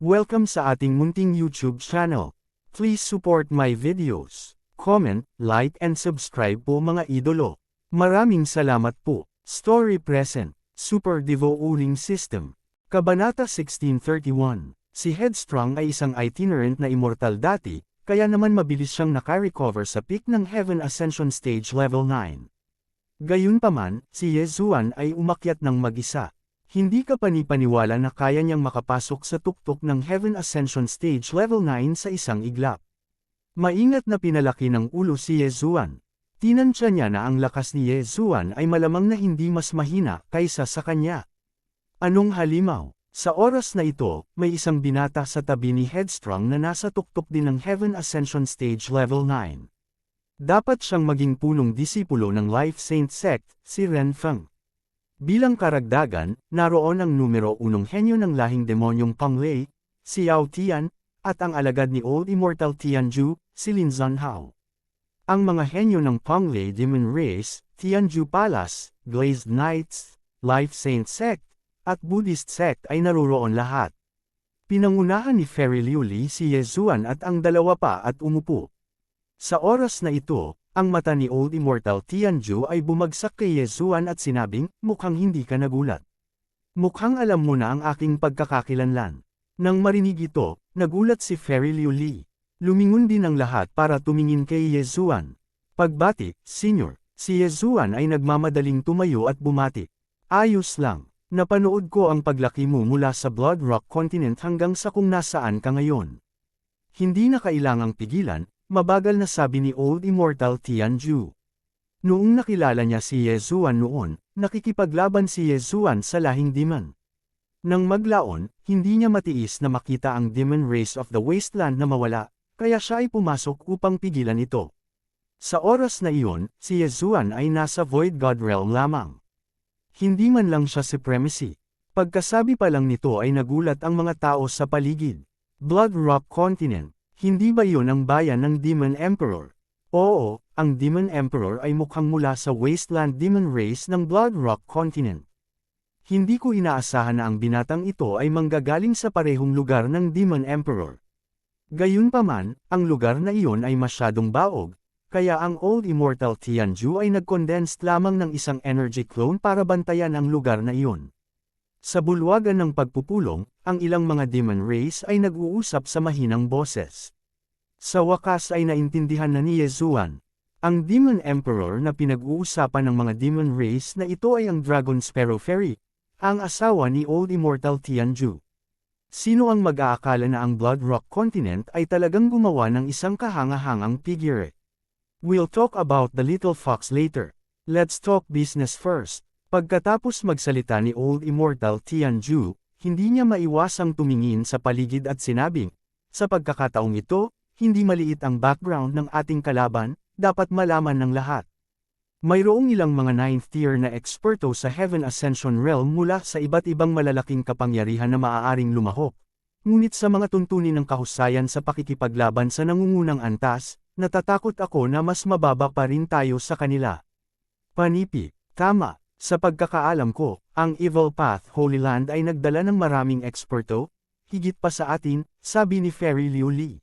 Welcome sa ating munting YouTube channel. Please support my videos. Comment, like and subscribe po mga idolo. Maraming salamat po. Story present. Super Devo Uling System. Kabanata 1631. Si Headstrong ay isang itinerant na immortal dati, kaya naman mabilis siyang nakarecover sa peak ng Heaven Ascension Stage Level 9. Gayunpaman, si Yezuan ay umakyat ng mag-isa. Hindi ka panipaniwala na kaya niyang makapasok sa tuktok ng Heaven Ascension Stage Level 9 sa isang iglap. Maingat na pinalaki ng ulo si Yezuan. Tinansya niya na ang lakas ni Yezuan ay malamang na hindi mas mahina kaysa sa kanya. Anong halimaw? Sa oras na ito, may isang binata sa tabi ni Headstrong na nasa tuktok din ng Heaven Ascension Stage Level 9. Dapat siyang maging punong disipulo ng Life Saint Sect, si Renfeng. Bilang karagdagan, naroon ang numero 1 henyo ng lahing demonyong Panglei, si Yao Tian, at ang alagad ni Old Immortal Tianju, si Lin Zhanhao. Ang mga henyo ng Panglei Demon Race, Tianju Palace, Glazed Knights, Life Saint Sect, at Buddhist Sect ay naroon lahat. Pinangunahan ni Fairy Liuli si Yezuan at ang dalawa pa at umupo. Sa oras na ito, ang mata ni Old Immortal Tianju ay bumagsak kay Yezuan at sinabing, mukhang hindi ka nagulat. Mukhang alam mo na ang aking pagkakakilanlan. Nang marinig ito, nagulat si Fairy Liuli. Lumingon din ang lahat para tumingin kay Yezuan. Pagbati, Senior, si Yezuan ay nagmamadaling tumayo at bumati. Ayos lang, napanood ko ang paglaki mo mula sa Blood Rock Continent hanggang sa kung nasaan ka ngayon. Hindi na kailangang pigilan, mabagal na sabi ni Old Immortal Tianju. Noong nakilala niya si Yezuan noon, nakikipaglaban si Yezuan sa lahing demon. Nang maglaon, hindi niya matiis na makita ang demon race of the wasteland na mawala, kaya siya ay pumasok upang pigilan ito. Sa oras na iyon, si Yezuan ay nasa Void God Realm lamang. Hindi man lang siya supremacy. Pagkasabi pa lang nito ay nagulat ang mga tao sa paligid. Blood Rock Continent. Hindi ba yun ang bayan ng Demon Emperor? Oo, ang Demon Emperor ay mukhang mula sa Wasteland Demon Race ng Blood Rock Continent. Hindi ko inaasahan na ang binatang ito ay manggagaling sa parehong lugar ng Demon Emperor. Gayunpaman, ang lugar na iyon ay masyadong baog, kaya ang Old Immortal Tianju ay nag-condensed lamang ng isang energy clone para bantayan ang lugar na iyon. Sa bulwagan ng pagpupulong, ang ilang mga demon race ay nag-uusap sa mahinang boses. Sa wakas ay naintindihan na ni Yezuan. Ang Demon Emperor na pinag-uusapan ng mga demon race na ito ay ang Dragon Sparrow Fairy, ang asawa ni Old Immortal Tianju. Sino ang mag-aakala na ang Blood Rock Continent ay talagang gumawa ng isang kahangahangang figure? We'll talk about the little fox later. Let's talk business first. Pagkatapos magsalita ni Old Immortal Tianju, hindi niya maiwasang tumingin sa paligid at sinabing, sa pagkakataong ito, hindi maliit ang background ng ating kalaban, dapat malaman ng lahat. Mayroong ilang mga 9th tier na eksperto sa Heaven Ascension Realm mula sa iba't ibang malalaking kapangyarihan na maaaring lumahok. Ngunit sa mga tuntunin ng kahusayan sa pakikipaglaban sa nangungunang antas, natatakot ako na mas mababa pa rin tayo sa kanila. Panipi, tama. Sa pagkakaalam ko, ang Evil Path Holy Land ay nagdala ng maraming eksperto, higit pa sa atin, sabi ni Fairy Liuli.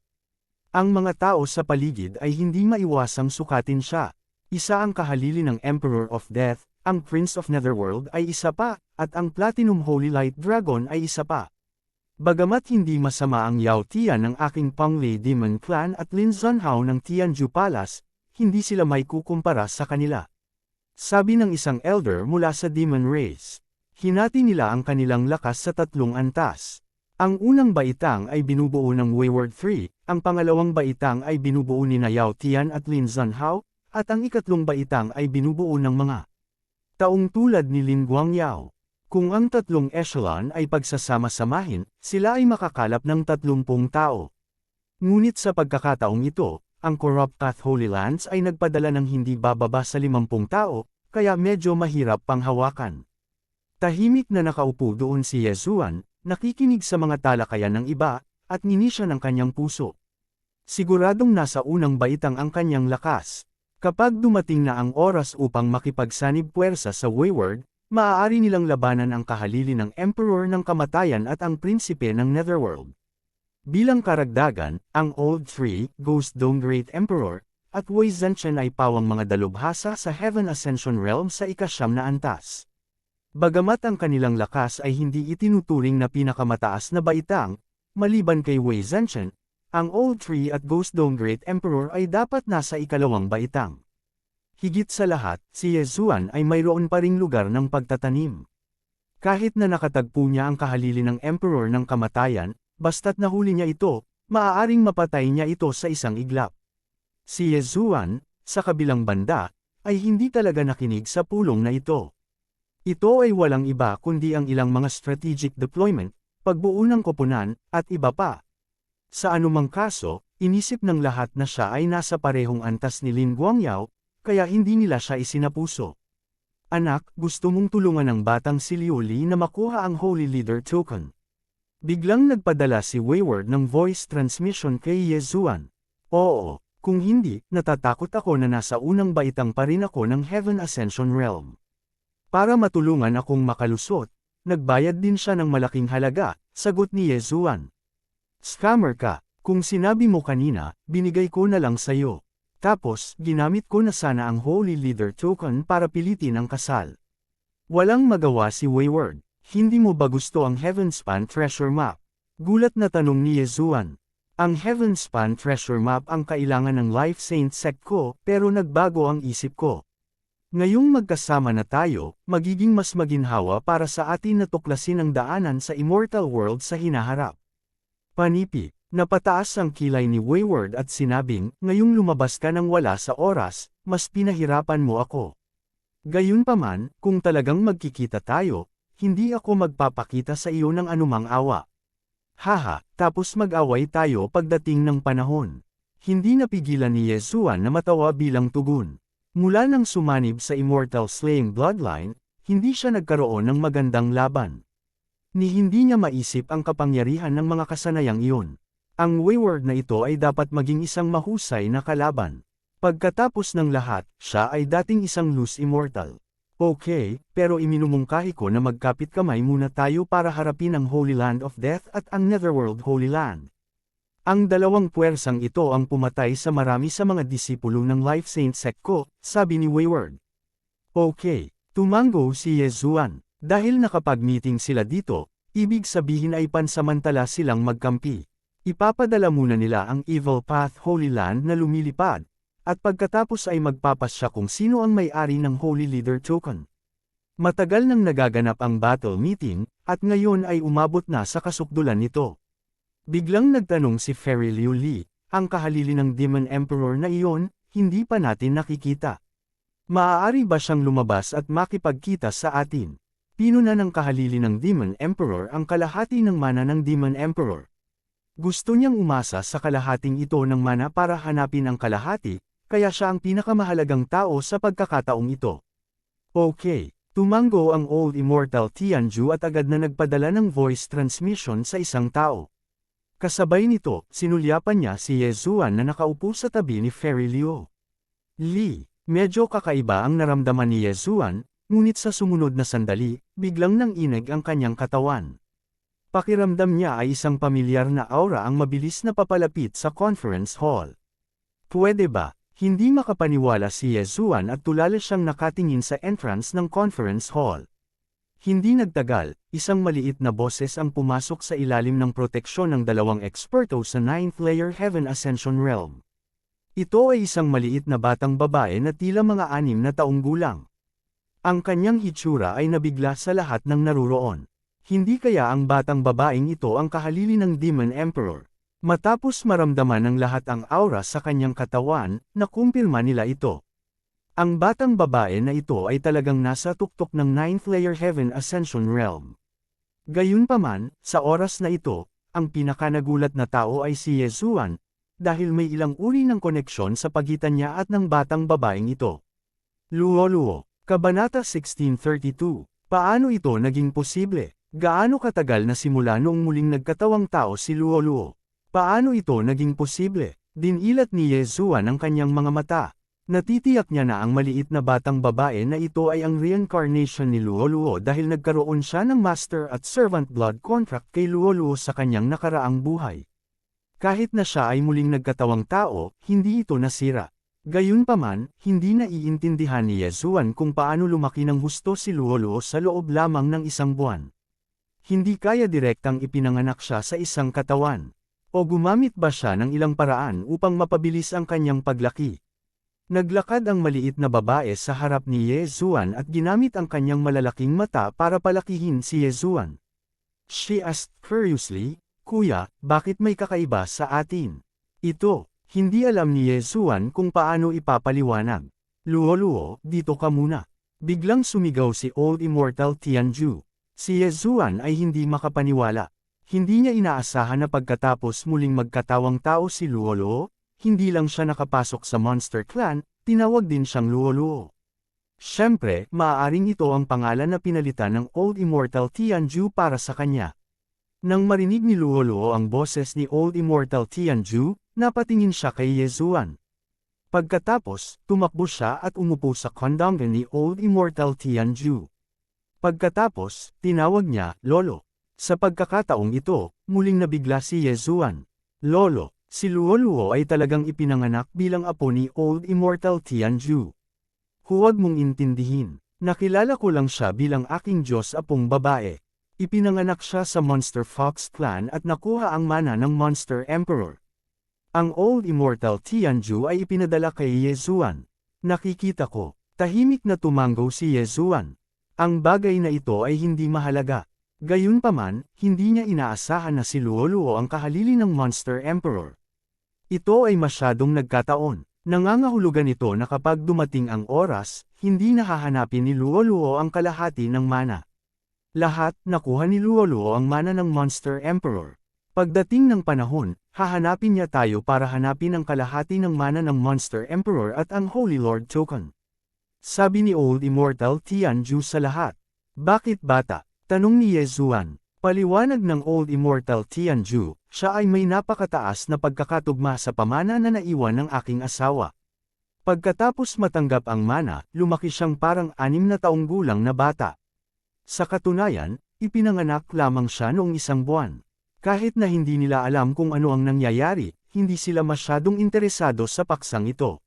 Ang mga tao sa paligid ay hindi maiwasang sukatin siya. Isa ang kahalili ng Emperor of Death, ang Prince of Netherworld ay isa pa, at ang Platinum Holy Light Dragon ay isa pa. Bagamat hindi masama ang Yao Tian ng aking Panglei Demon Clan at Lin Zhanhao ng Tianju Palace, hindi sila may kukumpara sa kanila. Sabi ng isang elder mula sa Demon Race. Hinati nila ang kanilang lakas sa 3 antas. Ang unang baitang ay binubuo ng Wayward 3, ang pangalawang baitang ay binubuo ni Yao Tian at Lin Zhanhao, at ang ikatlong baitang ay binubuo ng mga taong tulad ni Lin Guangyao. Kung ang 3 echelon ay pagsasama-samahin, sila ay makakalap ng 30 tao. Ngunit sa pagkakataong ito, ang Corrupt Path Holy Lands ay nagpadala ng hindi bababa sa 50 tao, kaya medyo mahirap panghawakan. Tahimik na nakaupo doon si Yezuan, nakikinig sa mga talakayan ng iba, at ngini siya ng kanyang puso. Siguradong nasa unang baitang ang kanyang lakas. Kapag dumating na ang oras upang makipagsanib puwersa sa Wayward, maaari nilang labanan ang kahalili ng Emperor ng Kamatayan at ang Prinsipe ng Netherworld. Bilang karagdagan, ang Old 3, Ghost Dome Great Emperor, at Wei Zhenchen ay pawang mga dalubhasa sa Heaven Ascension Realm sa ika-9 na antas. Bagamat ang kanilang lakas ay hindi itinuturing na pinakamataas na baitang, maliban kay Wei Zhenchen, ang Old 3 at Ghost Dome Great Emperor ay dapat nasa ikalawang baitang. Higit sa lahat, si Yezuan ay mayroon pa ring lugar ng pagtatanim. Kahit na nakatagpo niya ang kahalili ng Emperor ng kamatayan, basta't nahuli niya ito, maaaring mapatay niya ito sa isang iglap. Si Yezuan, sa kabilang banda, ay hindi talaga nakinig sa pulong na ito. Ito ay walang iba kundi ang ilang mga strategic deployment, pagbuo ng koponan, at iba pa. Sa anumang kaso, inisip ng lahat na siya ay nasa parehong antas ni Lin Guangyao, kaya hindi nila siya isinapuso. Anak, gusto mong tulungan ng batang si Liu Li na makuha ang Holy Leader Token. Biglang nagpadala si Wayward ng voice transmission kay Yezuan. Oo, kung hindi, natatakot ako na nasa unang baitang pa rin ako ng Heaven Ascension Realm. Para matulungan akong makalusot, nagbayad din siya ng malaking halaga, sagot ni Yezuan. Scammer ka, kung sinabi mo kanina, binigay ko na lang sayo. Tapos, ginamit ko na sana ang Holy Leader Token para pilitin ang kasal. Walang magawa si Wayward. Hindi mo ba gusto ang Heavenspan Treasure Map? Gulat na tanong ni Yezuan. Ang Heavenspan Treasure Map ang kailangan ng Life Saint Sect ko, pero nagbago ang isip ko. Ngayong magkasama na tayo, magiging mas maginhawa para sa atin na tuklasin ang daanan sa Immortal World sa hinaharap. Panipi, napataas ang kilay ni Wayward at sinabing, ngayong lumabas ka nang wala sa oras, mas pinahirapan mo ako. Gayunpaman, kung talagang magkikita tayo, hindi ako magpapakita sa iyo ng anumang awa. Haha, tapos mag-away tayo pagdating ng panahon. Hindi napigilan ni Yezuan na matawa bilang tugon. Mula nang sumanib sa Immortal Slaying Bloodline, hindi siya nagkaroon ng magandang laban. Ni hindi niya maisip ang kapangyarihan ng mga kasanayang iyon. Ang Wayward na ito ay dapat maging isang mahusay na kalaban. Pagkatapos ng lahat, siya ay dating isang loose immortal. Okay, pero iminumungkahi ko na magkapit kamay muna tayo para harapin ang Holy Land of Death at ang Netherworld Holy Land. Ang dalawang puwersang ito ang pumatay sa marami sa mga disipulo ng Life Saint Sect ko, sabi ni Wayward. Okay, tumango si Yezuan. Dahil nakapag-meeting sila dito, ibig sabihin ay pansamantala silang magkampi. Ipapadala muna nila ang Evil Path Holy Land na lumilipad. At pagkatapos ay magpapasya kung sino ang may-ari ng Holy Leader Token. Matagal nang nagaganap ang battle meeting, at ngayon ay umabot na sa kasukdulan nito. Biglang nagtanong si Fairy Liu Li, ang kahalili ng Demon Emperor na iyon, hindi pa natin nakikita. Maaari ba siyang lumabas at makipagkita sa atin? Pinuna ng kahalili ng Demon Emperor ang kalahati ng mana ng Demon Emperor. Gusto niyang umasa sa kalahating ito ng mana para hanapin ang kalahati, kaya siya ang pinakamahalagang tao sa pagkakataong ito. Okay, tumango ang Old Immortal Tianju at agad na nagpadala ng voice transmission sa isang tao. Kasabay nito, sinulyapan niya si Yezuan na nakaupo sa tabi ni Fairy Liu. Li, medyo kakaiba ang naramdaman ni Yezuan, ngunit sa sumunod na sandali, biglang nanginig ang kanyang katawan. Pakiramdam niya ay isang pamilyar na aura ang mabilis na papalapit sa conference hall. Pwede ba? Hindi makapaniwala si Yezuan at tulala siyang nakatingin sa entrance ng conference hall. Hindi nagtagal, isang maliit na boses ang pumasok sa ilalim ng proteksyon ng dalawang eksperto sa 9th Layer Heaven Ascension Realm. Ito ay isang maliit na batang babae na tila mga 6 na taong gulang. Ang kanyang hitsura ay nabigla sa lahat ng naruroon. Hindi kaya ang batang babaeng ito ang kahalili ng Demon Emperor? Matapos maramdaman ng lahat ang aura sa kanyang katawan, nakumpirma nila ito. Ang batang babae na ito ay talagang nasa tuktok ng 9th Layer Heaven Ascension Realm. Gayunpaman, sa oras na ito, ang pinakanagulat na tao ay si Yezuan, dahil may ilang uri ng koneksyon sa pagitan niya at ng batang babaeng ito. Luo-luo, Kabanata 1632, paano ito naging posible? Gaano katagal na simula noong muling nagkatawang tao si Luo-luo? Paano ito naging posible? Dinilat ni Yezuan ang kanyang mga mata. Natitiyak niya na ang maliit na batang babae na ito ay ang reincarnation ni Luo-luo dahil nagkaroon siya ng master at servant blood contract kay Luo-luo sa kanyang nakaraang buhay. Kahit na siya ay muling nagkatawang tao, hindi ito nasira. Gayunpaman, hindi naiintindihan ni Yesuan kung paano lumaki ng husto si Luoluo sa loob lamang ng isang buwan. Hindi kaya direktang ipinanganak siya sa isang katawan. O gumamit ba siya ng ilang paraan upang mapabilis ang kanyang paglaki? Naglakad ang maliit na babae sa harap ni Yesuan at ginamit ang kanyang malalaking mata para palakihin si Yesuan. She asked curiously, "Kuya, bakit may kakaiba sa atin?" Ito. Hindi alam ni Yesuan kung paano ipapaliwanag. "Luoluo, dito ka muna." Biglang sumigaw si Old Immortal Tianju. Si Yesuan ay hindi makapaniwala. Hindi niya inaasahan na pagkatapos muling magkatawang tao si Luoluo, hindi lang siya nakapasok sa Monster Clan, tinawag din siyang Luoluo. Siyempre, maaaring ito ang pangalan na pinalitan ng Old Immortal Tianju para sa kanya. Nang marinig ni Luoluo ang boses ni Old Immortal Tianju, napatingin siya kay Yesuan. Pagkatapos, tumakbo siya at umupo sa kondongan ni Old Immortal Tianju. Pagkatapos, tinawag niya, "Lolo." Sa pagkakataong ito, muling nabigla si Yesuan. "Lolo, si Luoluo ay talagang ipinanganak bilang apo ni Old Immortal Tianju. Huwag mong intindihin. Nakilala ko lang siya bilang aking Diyos apong babae. Ipinanganak siya sa Monster Fox Clan at nakuha ang mana ng Monster Emperor." Ang Old Immortal Tianju ay ipinadala kay Yesuan. "Nakikita ko." Tahimik na tumanggo si Yesuan. Ang bagay na ito ay hindi mahalaga. Gayunpaman, hindi niya inaasahan na si Luoluo ang kahalili ng Monster Emperor. Ito ay masyadong nagkataon. Nangangahulugan ito na kapag dumating ang oras, hindi nahahanapin ni Luoluo ang kalahati ng mana. Lahat nakuha ni Luoluo ang mana ng Monster Emperor. Pagdating ng panahon, hahanapin niya tayo para hanapin ang kalahati ng mana ng Monster Emperor at ang Holy Lord Token. Sabi ni Old Immortal Tianju sa lahat. "Bakit bata?" tanong ni Yesuan. Paliwanag ng Old Immortal Tianju, "Siya ay may napakataas na pagkakatugma sa pamana na naiwan ng aking asawa. Pagkatapos matanggap ang mana, lumaki siyang parang 6 na taong gulang na bata. Sa katunayan, ipinanganak lamang siya noong 1 buwan. Kahit na hindi nila alam kung ano ang nangyayari, hindi sila masyadong interesado sa paksang ito.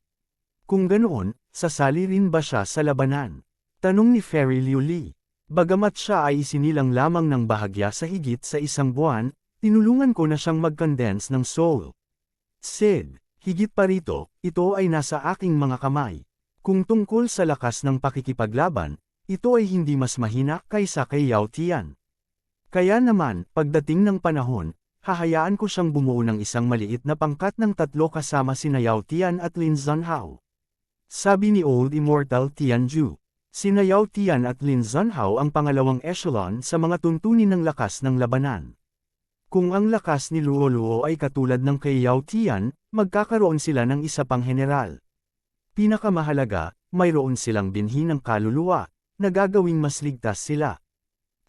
Kung ganoon, sasali rin ba siya sa labanan?" tanong ni Fairy Liu Li. Bagamat siya ay isinilang lamang ng bahagya sa higit sa 1 buwan, tinulungan ko na siyang mag-condense ng soul. Sid, higit pa rito, ito ay nasa aking mga kamay. Kung tungkol sa lakas ng pakikipaglaban, ito ay hindi mas mahina kaysa kay Yao Tian. Kaya naman, pagdating ng panahon, hahayaan ko siyang bumuo ng isang maliit na pangkat ng 3 kasama sina Yao Tian at Lin Zhenhao. Sabi ni Old Immortal Tianju. Sina Yao Tian at Lin Zhenhao ang pangalawang echelon sa mga tuntunin ng lakas ng labanan. Kung ang lakas ni Luoluo ay katulad ng kay Yao Tian, magkakaroon sila ng isa pang general. Pinakamahalaga, mayroon silang binhi ng kaluluwa, na gagawing mas ligtas sila.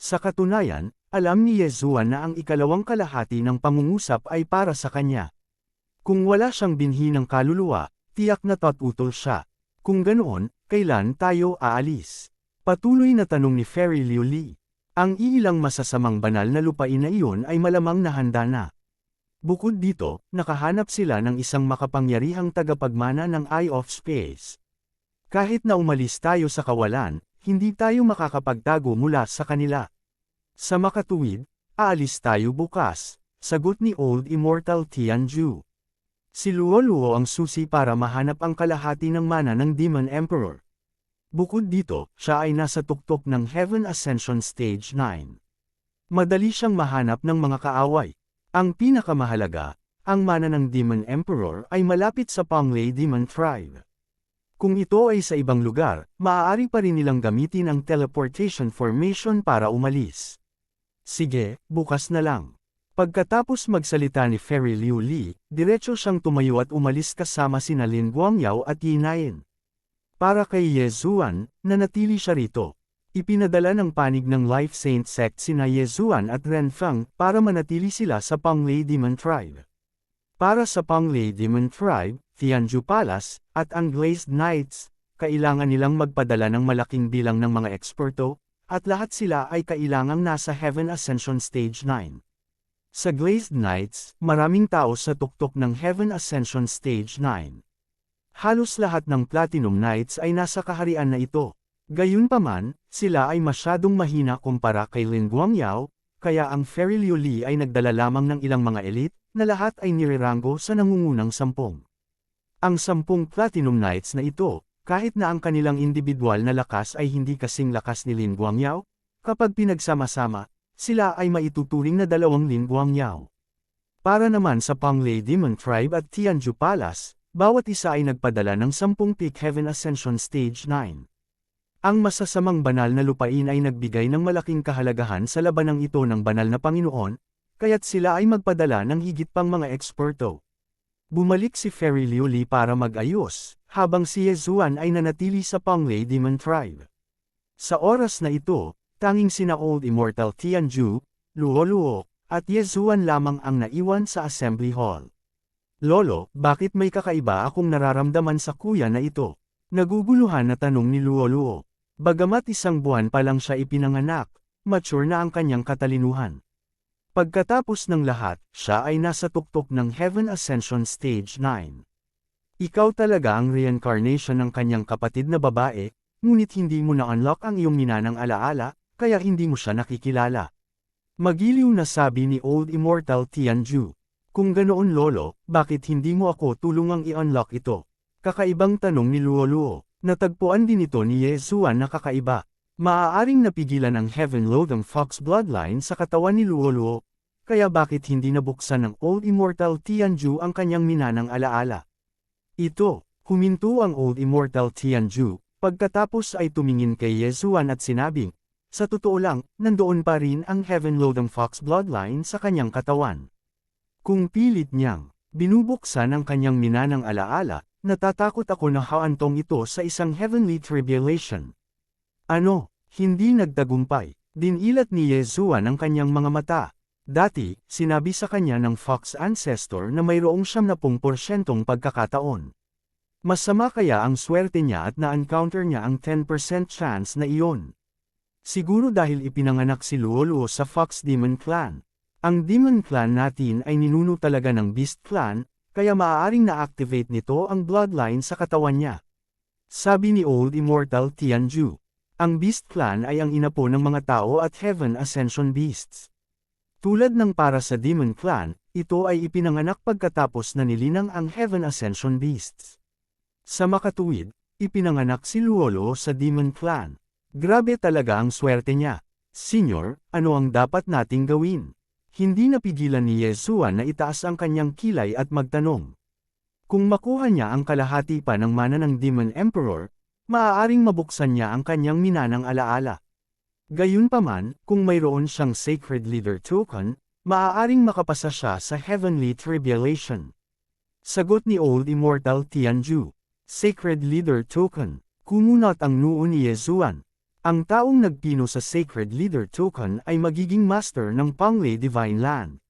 Sa katunayan, alam ni Yesuan na ang ikalawang kalahati ng pangungusap ay para sa kanya. Kung wala siyang binhi ng kaluluwa, tiyak na tututol siya. Kung ganoon, kailan tayo aalis? Patuloy na tanong ni Fairy Liu Li. Ang iilang masasamang banal na lupain na iyon ay malamang nahanda na. Bukod dito, nakahanap sila ng isang makapangyarihang tagapagmana ng Eye of Space. Kahit na umalis tayo sa kawalan, hindi tayo makakapagtago mula sa kanila. Sa makatuwid, aalis tayo bukas, sagot ni Old Immortal Tianju. Si Luoluo ang susi para mahanap ang kalahati ng mana ng Demon Emperor. Bukod dito, siya ay nasa tuktok ng Heaven Ascension Stage 9. Madali siyang mahanap ng mga kaaway. Ang pinakamahalaga, ang mana ng Demon Emperor ay malapit sa Ponglei Demon Tribe. Kung ito ay sa ibang lugar, maaari pa rin nilang gamitin ang teleportation formation para umalis. Sige, bukas na lang. Pagkatapos magsalita ni Fairy Liu Li, diretso siyang tumayo at umalis kasama sina Lin Guangyao at Yi Nain. Para kay Yesuan, nanatili siya rito. Ipinadala ng panig ng Life Saint Sect sina Yesuan at Renfeng para manatili sila sa Ponglei Demon Tribe. Para sa Ponglei Demon Tribe, Tianju Palace, at ang Glazed Knights, kailangan nilang magpadala ng malaking bilang ng mga eksperto, at lahat sila ay kailangang nasa Heaven Ascension Stage 9. Sa Glazed Nights, maraming tao sa tuktok ng Heaven Ascension Stage 9. Halos lahat ng Platinum Knights ay nasa kaharian na ito. Gayunpaman, sila ay masyadong mahina kumpara kay Lin Guangyao, kaya ang Fairy Liu Li ay nagdala lamang ng ilang mga elite, na lahat ay nireranggo sa nangungunang 10. Ang 10 Platinum Knights na ito, kahit na ang kanilang individual na lakas ay hindi kasing lakas ni Lin Guangyao, kapag pinagsama-sama, sila ay maituturing na 2 Lin Guangyao. Para naman sa Panglay Demon Tribe at Tianju Palace, bawat isa ay nagpadala ng 10 Peak Heaven Ascension Stage 9. Ang masasamang banal na lupain ay nagbigay ng malaking kahalagahan sa labanang ito ng banal na Panginoon, kaya't sila ay magpadala ng higit pang mga eksperto. Bumalik si Fairy Liu Li para mag-ayos, habang si Yezuan ay nanatili sa Panglay Demon Tribe. Sa oras na ito, tanging sina Old Immortal Tianju, Luo Luo, at Yezuan lamang ang naiwan sa Assembly Hall. Lolo, bakit may kakaiba akong nararamdaman sa kuya na ito? Naguguluhan na tanong ni Luo Luo. Bagamat 1 buwan pa lang siya ipinanganak, mature na ang kanyang katalinuhan. Pagkatapos ng lahat, siya ay nasa tuktok ng Heaven Ascension Stage 9. Ikaw talaga ang reincarnation ng kanyang kapatid na babae, ngunit hindi mo na-unlock ang iyong minanang alaala, kaya hindi mo siya nakikilala. Magiliw na sabi ni Old Immortal Tianju. Kung ganoon lolo, bakit hindi mo ako tulungang i-unlock ito? Kakaibang tanong ni Luo Luo. Natagpuan din ito ni Yezuan na kakaiba. Maaaring napigilan ang Heaven Loathing Fox bloodline sa katawan ni Luo Luo, kaya bakit hindi nabuksan ng Old Immortal Tianju ang kanyang minanang alaala? Ito, huminto ang Old Immortal Tianju, pagkatapos ay tumingin kay Yezuan at sinabing, sa totoo lang, nandoon pa rin ang Heaven Loathing Fox bloodline sa kanyang katawan. Kung pilit niyang binubuksan ang kanyang minanang alaala, natatakot ako na haantong ito sa isang heavenly tribulation. Ano, hindi nagtagumpay. Dinilat ni Yezuan ang kanyang mga mata. Dati, sinabi sa kanya ng Fox Ancestor na mayroong 70% pagkakataon. Masama kaya ang swerte niya at na-encounter niya ang 10% chance na iyon. Siguro dahil ipinanganak si Luo Luo sa Fox Demon Clan. Ang Demon Clan natin ay ninuno talaga ng Beast Clan, kaya maaaring na-activate nito ang bloodline sa katawan niya. Sabi ni Old Immortal Tianju. Ang Beast Clan ay ang inapo ng mga tao at Heaven Ascension Beasts. Tulad ng para sa Demon Clan, ito ay ipinanganak pagkatapos na nilinang ang Heaven Ascension Beasts. Sa makatuwid, ipinanganak si Luo Luo sa Demon Clan. Grabe talaga ang swerte niya. Senyor, ano ang dapat nating gawin? Hindi napigilan ni Yezuan na itaas ang kanyang kilay at magtanong. Kung makuha niya ang kalahati pa ng mana ng Demon Emperor, maaaring mabuksan niya ang kanyang minanang alaala. Gayunpaman, kung mayroon siyang Sacred Leader Token, maaaring makapasa siya sa Heavenly Tribulation. Sagot ni Old Immortal Tianju. Sacred Leader Token. Kumunat ang noo ni Yezuan. Ang taong nagpino sa Sacred Leader Token ay magiging master ng Panglay Divine Land.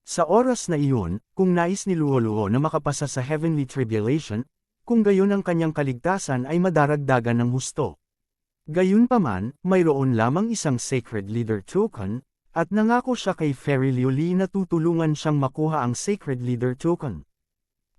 Sa oras na iyon, kung nais ni Luo Luo na makapasa sa Heavenly Tribulation, kung gayon ang kanyang kaligtasan ay madaragdagan ng husto. Gayunpaman, mayroon lamang isang Sacred Leader Token, at nangako siya kay Fairy Liu Li na tutulungan siyang makuha ang Sacred Leader Token.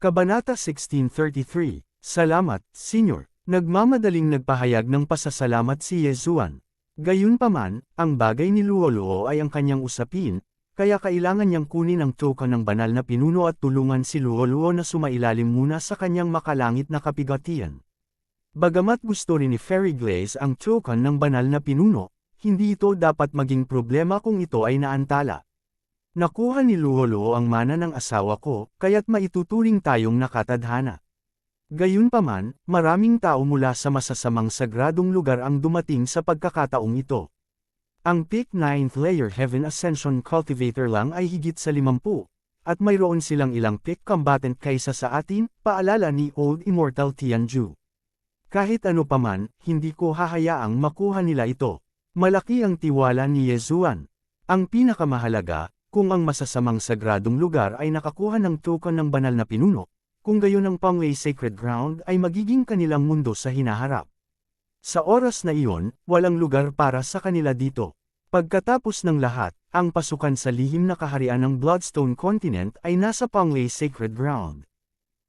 Kabanata 1633. Salamat, Senyor. Nagmamadaling nagpahayag ng pasasalamat si Yezuan. Gayunpaman, ang bagay ni Luo Luo ay ang kanyang usapin, kaya kailangan niyang kunin ang token ng banal na pinuno at tulungan si Luo Luo na sumailalim muna sa kanyang makalangit na kapigatian. Bagamat gusto rin ni Fairy Glaze ang token ng banal na pinuno, hindi ito dapat maging problema kung ito ay naantala. Nakuha ni Luo Luo ang mana ng asawa ko, kaya't maituturing tayong nakatadhana. Gayunpaman, maraming tao mula sa masasamang sagradong lugar ang dumating sa pagkakataong ito. Ang Peak 9th Layer Heaven Ascension Cultivator lang ay higit sa 50, at mayroon silang ilang peak combatant kaysa sa atin, paalala ni Old Immortal Tianju. Kahit ano paman, hindi ko hahayaang makuha nila ito. Malaki ang tiwala ni Yezuan. Ang pinakamahalaga, kung ang masasamang sagradong lugar ay nakakuha ng token ng banal na pinuno, kung gayon ang Panglay Sacred Ground ay magiging kanilang mundo sa hinaharap. Sa oras na iyon, walang lugar para sa kanila dito. Pagkatapos ng lahat, ang pasukan sa lihim na kaharian ng Bloodstone Continent ay nasa Panglay Sacred Ground.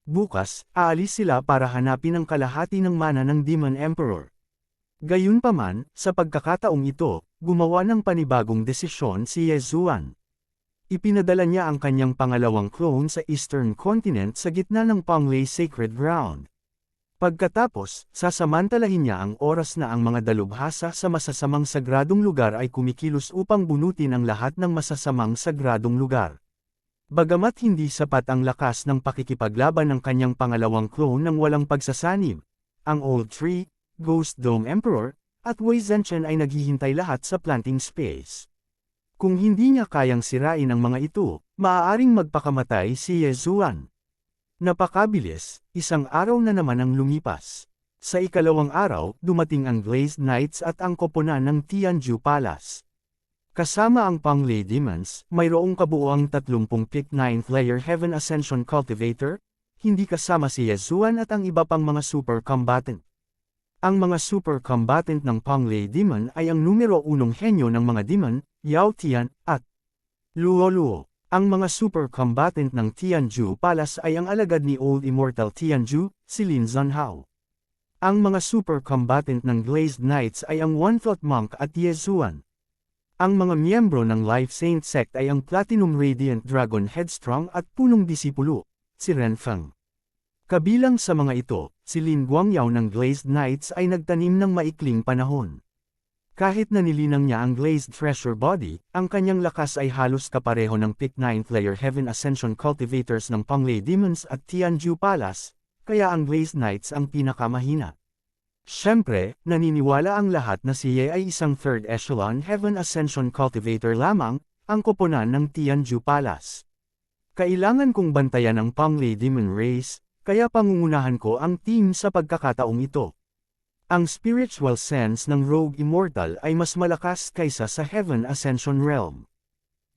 Bukas, aalis sila para hanapin ang kalahati ng mana ng Demon Emperor. Gayunpaman, sa pagkakataong ito, gumawa ng panibagong desisyon si Yezuan. Ipinadala niya ang kanyang pangalawang clone sa Eastern Continent sa gitna ng Panglay Sacred Ground. Pagkatapos, sasamantalahin niya ang oras na ang mga dalubhasa sa masasamang sagradong lugar ay kumikilos upang bunutin ang lahat ng masasamang sagradong lugar. Bagamat hindi sapat ang lakas ng pakikipaglaban ng kanyang pangalawang clone ng walang pagsasanib, ang Old Tree, Ghost Dome Emperor, at Wei Zhenchen ay naghihintay lahat sa planting space. Kung hindi niya kayang sirain ang mga ito, maaaring magpakamatay si Yezuan. Napakabilis, isang araw na naman ang lumipas. Sa ikalawang araw, dumating ang Glazed Knights at ang koponan ng Tianju Palace. Kasama ang Panglay Demons, mayroong kabuuang 30 pick 9th layer Heaven Ascension Cultivator, hindi kasama si Yezuan at ang iba pang mga super combatant. Ang mga super combatant ng Panglay Demon ay ang numero 1 henyo ng mga demon, Yao Tian, at Luo Luo. Ang mga super combatant ng Tianju Palace ay ang alagad ni Old Immortal Tianju, si Lin Zhanhao. Ang mga super combatant ng Glazed Knights ay ang One-Thought Monk at Yezuan. Ang mga miyembro ng Life Saint Sect ay ang Platinum Radiant Dragon Headstrong at punong disipulo, si Renfeng. Kabilang sa mga ito, si Lin Guangyao ng Glazed Knights ay nagtanim ng maikling panahon. Kahit na nilinang niya ang Glazed Treasure Body, ang kanyang lakas ay halos kapareho ng pick 9th layer Heaven Ascension Cultivators ng Panglay Demons at Tianju Palace, kaya ang Glazed Knights ang pinakamahina. Siyempre, naniniwala ang lahat na si Ye ay isang third echelon Heaven Ascension Cultivator lamang, ang koponan ng Tianju Palace. Kailangan kong bantayan ang Panglay Demon Race, kaya pangungunahan ko ang team sa pagkakataong ito. Ang spiritual sense ng Rogue Immortal ay mas malakas kaysa sa Heaven Ascension Realm.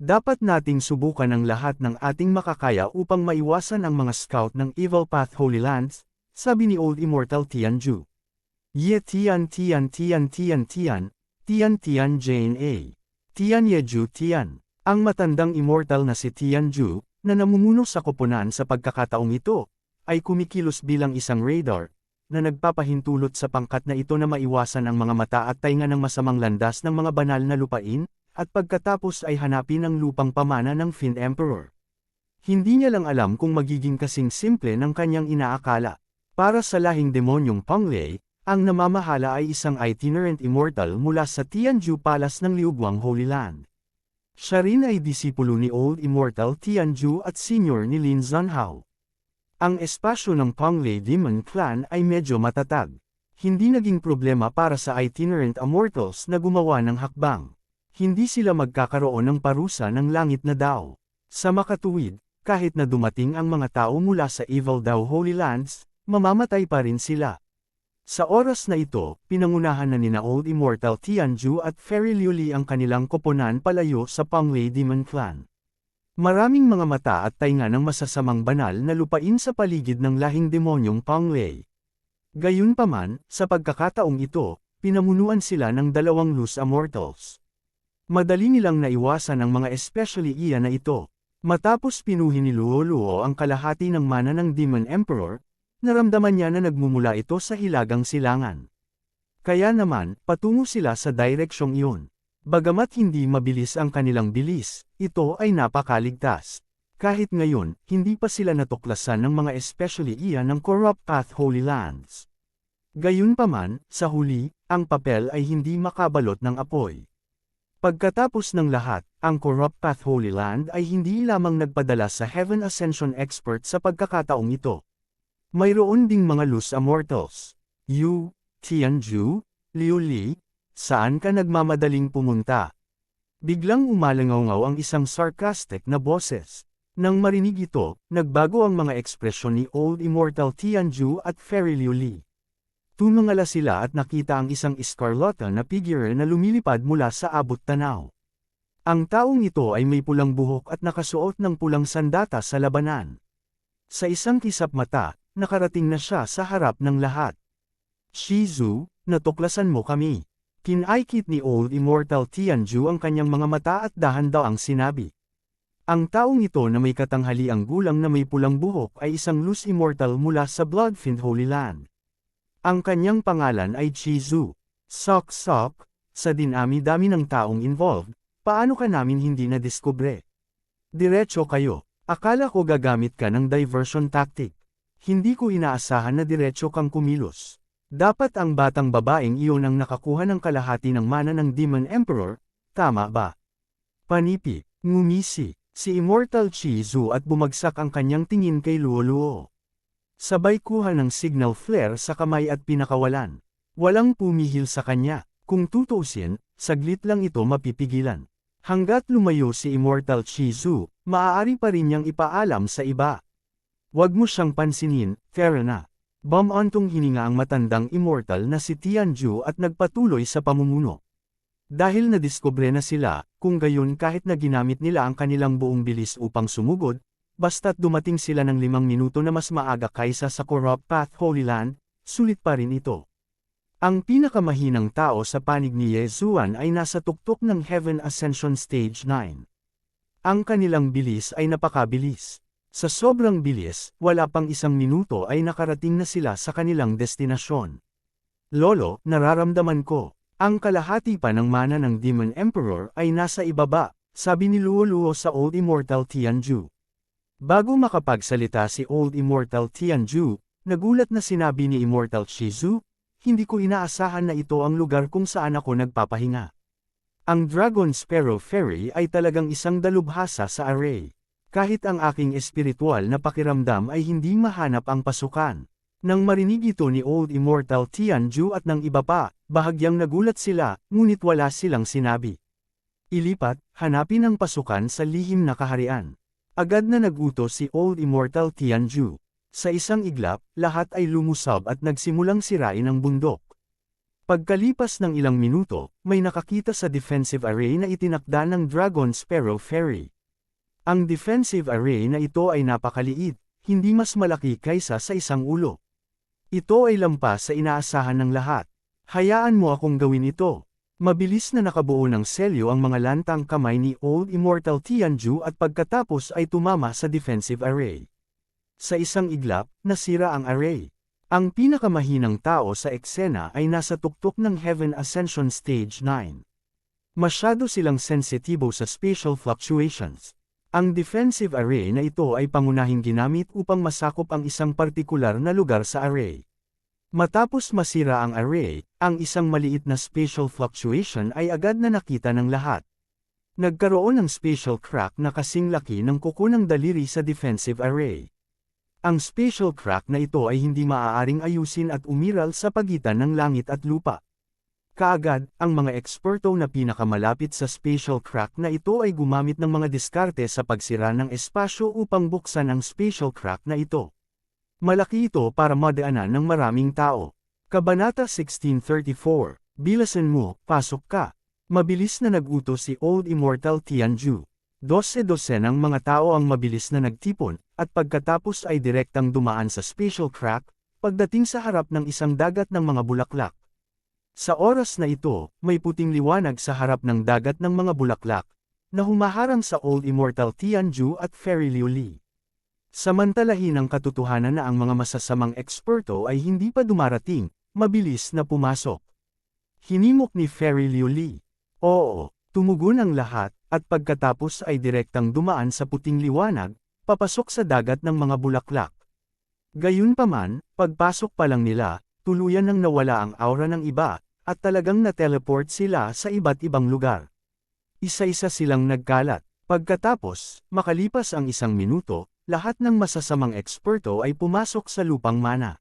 Dapat nating subukan ang lahat ng ating makakaya upang maiwasan ang mga scout ng Evil Path Holy Lands, sabi ni Old Immortal Tianju. Ye Tian Tian Tian Tian Tian, Tian Tian Jane A. Tian Yeju Tian. Ang matandang immortal na si Tianju, na namumuno sa koponan sa pagkakataong ito, ay kumikilos bilang isang radar, na nagpapahintulot sa pangkat na ito na maiwasan ang mga mata at tainga ng masamang landas ng mga banal na lupain, at pagkatapos ay hanapin ang lupang pamana ng Fiend Emperor. Hindi niya lang alam kung magiging kasing simple ng kanyang inaakala. Para sa lahing demonyong Panglay, ang namamahala ay isang itinerant immortal mula sa Tianju Palace ng Liuguang Holy Land. Siya rin ay disipulo ni Old Immortal Tianju at senior ni Lin Zhanhao. Ang espasyo ng Panglay Demon Clan ay medyo matatag. Hindi naging problema para sa itinerant immortals na gumawa ng hakbang. Hindi sila magkakaroon ng parusa ng langit na Dao. Sa makatuwid, kahit na dumating ang mga tao mula sa Evil Dao Holy Lands, mamamatay pa rin sila. Sa oras na ito, pinangunahan na nina Old Immortal Tianju at Fairy Liuli ang kanilang koponan palayo sa Panglay Demon Clan. Maraming mga mata at tainga ng masasamang banal na lupain sa paligid ng lahing demonyong Panglay. Gayunpaman, sa pagkakataong ito, pinamunuan sila ng dalawang loose immortals. Madali nilang naiwasan ang mga especially iyan na ito. Matapos pinuhin ni Luo Luo ang kalahati ng mana ng Demon Emperor, naramdaman niya na nagmumula ito sa hilagang silangan. Kaya naman, patungo sila sa direksyong iyon. Bagamat hindi mabilis ang kanilang bilis, ito ay napakaligtas. Kahit ngayon, hindi pa sila natuklasan ng mga especially iyan ng Corrupt Path Holy Lands. Gayunpaman, sa huli, ang papel ay hindi makabalot ng apoy. Pagkatapos ng lahat, ang Corrupt Path Holy Land ay hindi lamang nagpadala sa Heaven Ascension Expert sa pagkakataong ito. Mayroon ding mga loose immortals. Yu, Tianju, Liu Li, saan ka nagmamadaling pumunta? Biglang umalangaw ang isang sarcastic na boses. Nang marinig ito, nagbago ang mga ekspresyon ni Old Immortal Tianju at Fairy Liu Li. Tumangala sila at nakita ang isang escarlata na figure na lumilipad mula sa abot tanaw. Ang taong ito ay may pulang buhok at nakasuot ng pulang sandata sa labanan. Sa isang kisap mata, nakarating na siya sa harap ng lahat. Shizu, natuklasan mo kami. Kinaikit ni Old Immortal Tianju ang kanyang mga mata at dahan-daang sinabi. Ang taong ito na may katanghaliang gulang na may pulang buhok ay isang loose immortal mula sa Bloodfiend Holy Land. Ang kanyang pangalan ay Chizu. Sok, sa dinami-dami ng taong involved, paano ka namin hindi nadiskubre? Diretso kayo. Akala ko gagamit ka ng diversion tactic. Hindi ko inaasahan na diretso kang kumilos. Dapat ang batang babaeng iyon ang nakakuha ng kalahati ng mana ng Demon Emperor, tama ba? Panipi, ngumisi, si Immortal Chizu at bumagsak ang kanyang tingin kay Luoluo. Sabay kuha ng signal flare sa kamay at pinakawalan. Walang pumihil sa kanya, kung tutuusin, saglit lang ito mapipigilan. Hanggat lumayo si Immortal Chizu, maaari pa rin niyang ipaalam sa iba. Huwag mo siyang pansinin, fair na. Bumantong hininga ang matandang immortal na si Tianju at nagpatuloy sa pamumuno. Dahil nadiskubre na sila, kung gayon kahit na ginamit nila ang kanilang buong bilis upang sumugod, basta't dumating sila ng 5 minuto na mas maaga kaysa sa Corrupt Path Holy Land, sulit pa rin ito. Ang pinakamahinang tao sa panig ni Yezuan ay nasa tuktok ng Heaven Ascension Stage 9. Ang kanilang bilis ay napakabilis. Sa sobrang bilis, wala pang 1 minuto ay nakarating na sila sa kanilang destinasyon. Lolo, nararamdaman ko, ang kalahati pa ng mana ng Demon Emperor ay nasa ibaba, sabi ni Luoluo sa Old Immortal Tianju. Bago makapagsalita si Old Immortal Tianju, nagulat na sinabi ni Immortal Chizu, hindi ko inaasahan na ito ang lugar kung saan ako nagpapahinga. Ang Dragon Sparrow Ferry ay talagang isang dalubhasa sa array. Kahit ang aking espiritual na pakiramdam ay hindi mahanap ang pasukan. Nang marinig ito ni Old Immortal Tianju at ng iba pa, bahagyang nagulat sila, ngunit wala silang sinabi. Ilipat, hanapin ang pasukan sa lihim na kaharian. Agad na nagutos si Old Immortal Tianju. Sa isang iglap, lahat ay lumusab at nagsimulang sirain ang bundok. Pagkalipas ng ilang minuto, may nakakita sa defensive array na itinakda ng Dragon Sparrow Ferry. Ang defensive array na ito ay napakaliit, hindi mas malaki kaysa sa isang ulo. Ito ay lampas sa inaasahan ng lahat. Hayaan mo akong gawin ito. Mabilis na nakabuo ng selyo ang mga lantang kamay ni Old Immortal Tianju at pagkatapos ay tumama sa defensive array. Sa isang iglap, nasira ang array. Ang pinakamahinang tao sa eksena ay nasa tuktok ng Heaven Ascension Stage 9. Masyado silang sensitibo sa spatial fluctuations. Ang defensive array na ito ay pangunahing ginamit upang masakop ang isang partikular na lugar sa array. Matapos masira ang array, ang isang maliit na spatial fluctuation ay agad na nakita ng lahat. Nagkaroon ng spatial crack na kasing laki ng kuko ng daliri sa defensive array. Ang spatial crack na ito ay hindi maaaring ayusin at umiral sa pagitan ng langit at lupa. Kaagad, ang mga eksperto na pinakamalapit sa spatial crack na ito ay gumamit ng mga diskarte sa pagsira ng espasyo upang buksan ang spatial crack na ito. Malaki ito para madaanan ng maraming tao. Kabanata 1634, Bilasan mo, pasok ka. Mabilis na nagutos si Old Immortal Tianju. 12 ng mga tao ang mabilis na nagtipon, at pagkatapos ay direktang dumaan sa spatial crack, pagdating sa harap ng isang dagat ng mga bulaklak. Sa oras na ito, may puting liwanag sa harap ng dagat ng mga bulaklak, na humaharang sa Old Immortal Tianju at Fairy Liuli. Samantalahin ang katotohanan na ang mga masasamang eksperto ay hindi pa dumarating, mabilis na pumasok. Hinimok ni Fairy Liuli. Oo, tumugon ang lahat, at pagkatapos ay direktang dumaan sa puting liwanag, papasok sa dagat ng mga bulaklak. Gayunpaman, pagpasok pa lang nila, tuluyan nang nawala ang aura ng iba, at talagang na-teleport sila sa iba't ibang lugar. Isa-isa silang nagkalat. Pagkatapos, makalipas ang 1 minuto, lahat ng masasamang eksperto ay pumasok sa lupang mana.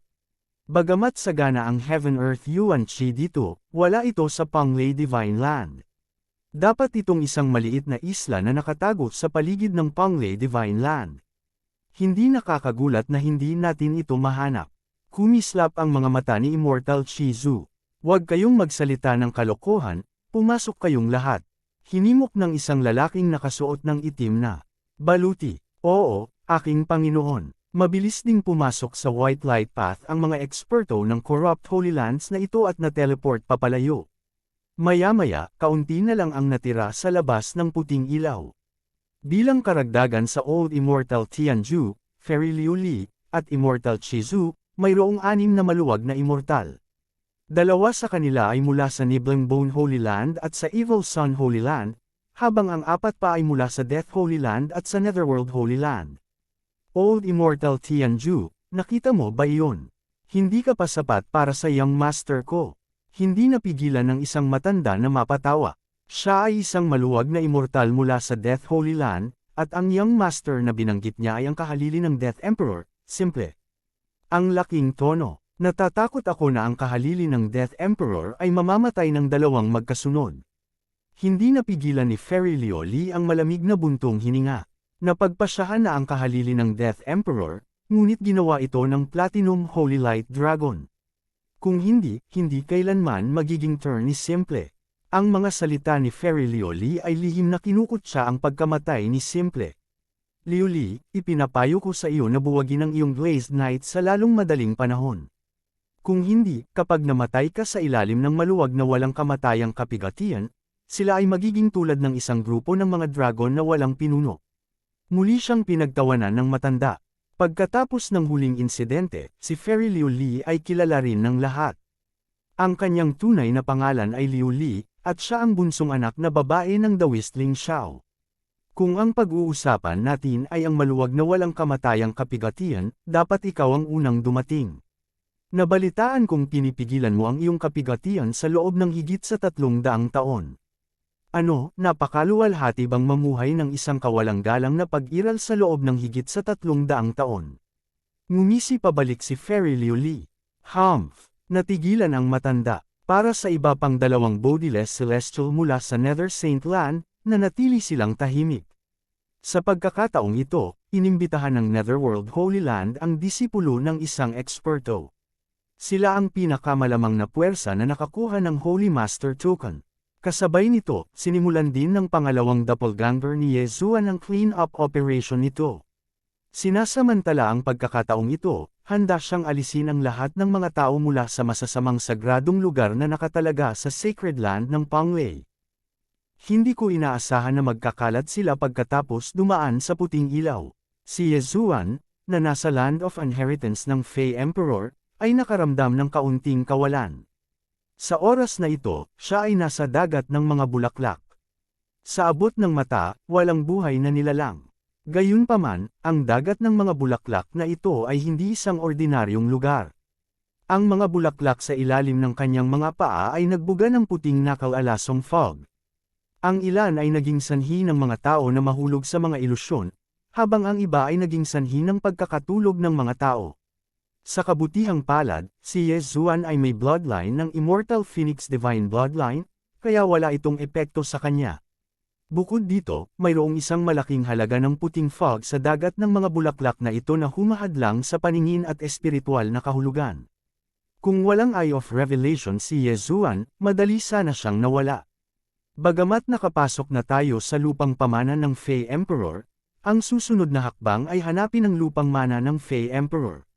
Bagamat sagana ang Heaven-Earth Yuan Chi dito, wala ito sa Panglay Divine Land. Dapat itong isang maliit na isla na nakatago sa paligid ng Panglay Divine Land. Hindi nakakagulat na hindi natin ito mahanap. Kumislap ang mga mata ni Immortal Chizu. Huwag kayong magsalita ng kalokohan, pumasok kayong lahat. Hinimok ng isang lalaking nakasuot ng itim na baluti. Oo, aking Panginoon. Mabilis ding pumasok sa White Light Path ang mga eksperto ng Corrupt Holy Lands na ito at na-teleport papalayo. Maya-maya, kaunti na lang ang natira sa labas ng puting ilaw. Bilang karagdagan sa Old Immortal Tianju, Fairy Liu Li, at Immortal Chizu, mayroong 6 na maluwag na immortal. 2 sa kanila ay mula sa Nibleng Bone Holy Land at sa Evil Sun Holy Land, habang ang 4 pa ay mula sa Death Holy Land at sa Netherworld Holy Land. Old Immortal Tianju, nakita mo ba iyon? Hindi ka pa sapat para sa Young Master ko. Hindi napigilan ng isang matanda na mapatawa. Siya ay isang maluwag na immortal mula sa Death Holy Land, at ang Young Master na binanggit niya ay ang kahalili ng Death Emperor, simple. Ang laking tono. Natatakot ako na ang kahalili ng Death Emperor ay mamamatay ng 2 magkasunod. Hindi napigilan ni Fairy Liu Li ang malamig na buntong hininga. Napagpasyahan na ang kahalili ng Death Emperor, ngunit ginawa ito ng Platinum Holy Light Dragon. Kung hindi kailanman magiging turn ni Simple. Ang mga salita ni Fairy Liu Li ay lihim na kinukutya ang pagkamatay ni Simple. Liu Li, ipinapayo ko sa iyo na buwagin ang iyong Glazed Knight sa lalong madaling panahon. Kung hindi, kapag namatay ka sa ilalim ng maluwag na walang kamatayang kapigatian, sila ay magiging tulad ng isang grupo ng mga dragon na walang pinuno. Muli siyang pinagtawanan ng matanda. Pagkatapos ng huling insidente, si Fairy Liu Li ay kilala rin ng lahat. Ang kanyang tunay na pangalan ay Liu Li, at siya ang bunsong anak na babae ng The Whistling Xiao. Kung ang pag-uusapan natin ay ang maluwag na walang kamatayang kapigatian, dapat ikaw ang unang dumating. Nabalitaan kong pinipigilan mo ang iyong kapigatian sa loob ng higit sa 300 taon. Ano, napakaluwalhati bang mamuhay ng isang kawalang galang na pag-iral sa loob ng higit sa 300 taon? Ngumisi pabalik si Fairy Liu Li. Humph! Natigilan ang matanda. Para sa iba pang 2 bodiless celestial mula sa Nether Saint Land, nanatili silang tahimik. Sa pagkakataong ito, inimbitahan ng Netherworld Holy Land ang disipulo ng isang eksperto. Sila ang pinakamalamang na puwersa na nakakuha ng Holy Master Token. Kasabay nito, sinimulan din ng pangalawang doppelganger ni Yezuan ang clean-up operation nito. Sinasamantala ang pagkakataong ito, handa siyang alisin ang lahat ng mga tao mula sa masasamang sagradong lugar na nakatalaga sa sacred land ng Panglei. Hindi ko inaasahan na magkakalat sila pagkatapos dumaan sa puting ilaw. Si Yezuan, na nasa Land of Inheritance ng Fey Emperor, ay nakaramdam ng kaunting kawalan. Sa oras na ito, siya ay nasa dagat ng mga bulaklak. Sa abot ng mata, walang buhay na nilalang. Gayunpaman, ang dagat ng mga bulaklak na ito ay hindi isang ordinaryong lugar. Ang mga bulaklak sa ilalim ng kanyang mga paa ay nagbuga ng puting nakal-alasong fog. Ang ilan ay naging sanhi ng mga tao na mahulog sa mga ilusyon, habang ang iba ay naging sanhi ng pagkakatulog ng mga tao. Sa kabutihang palad, si Yezuan ay may bloodline ng Immortal Phoenix Divine Bloodline, kaya wala itong epekto sa kanya. Bukod dito, mayroong isang malaking halaga ng puting fog sa dagat ng mga bulaklak na ito na humahadlang sa paningin at espiritual na kahulugan. Kung walang Eye of Revelation si Yezuan, madali sana siyang nawala. Bagamat nakapasok na tayo sa lupang pamana ng Fey Emperor, ang susunod na hakbang ay hanapin ang lupang mana ng Fey Emperor.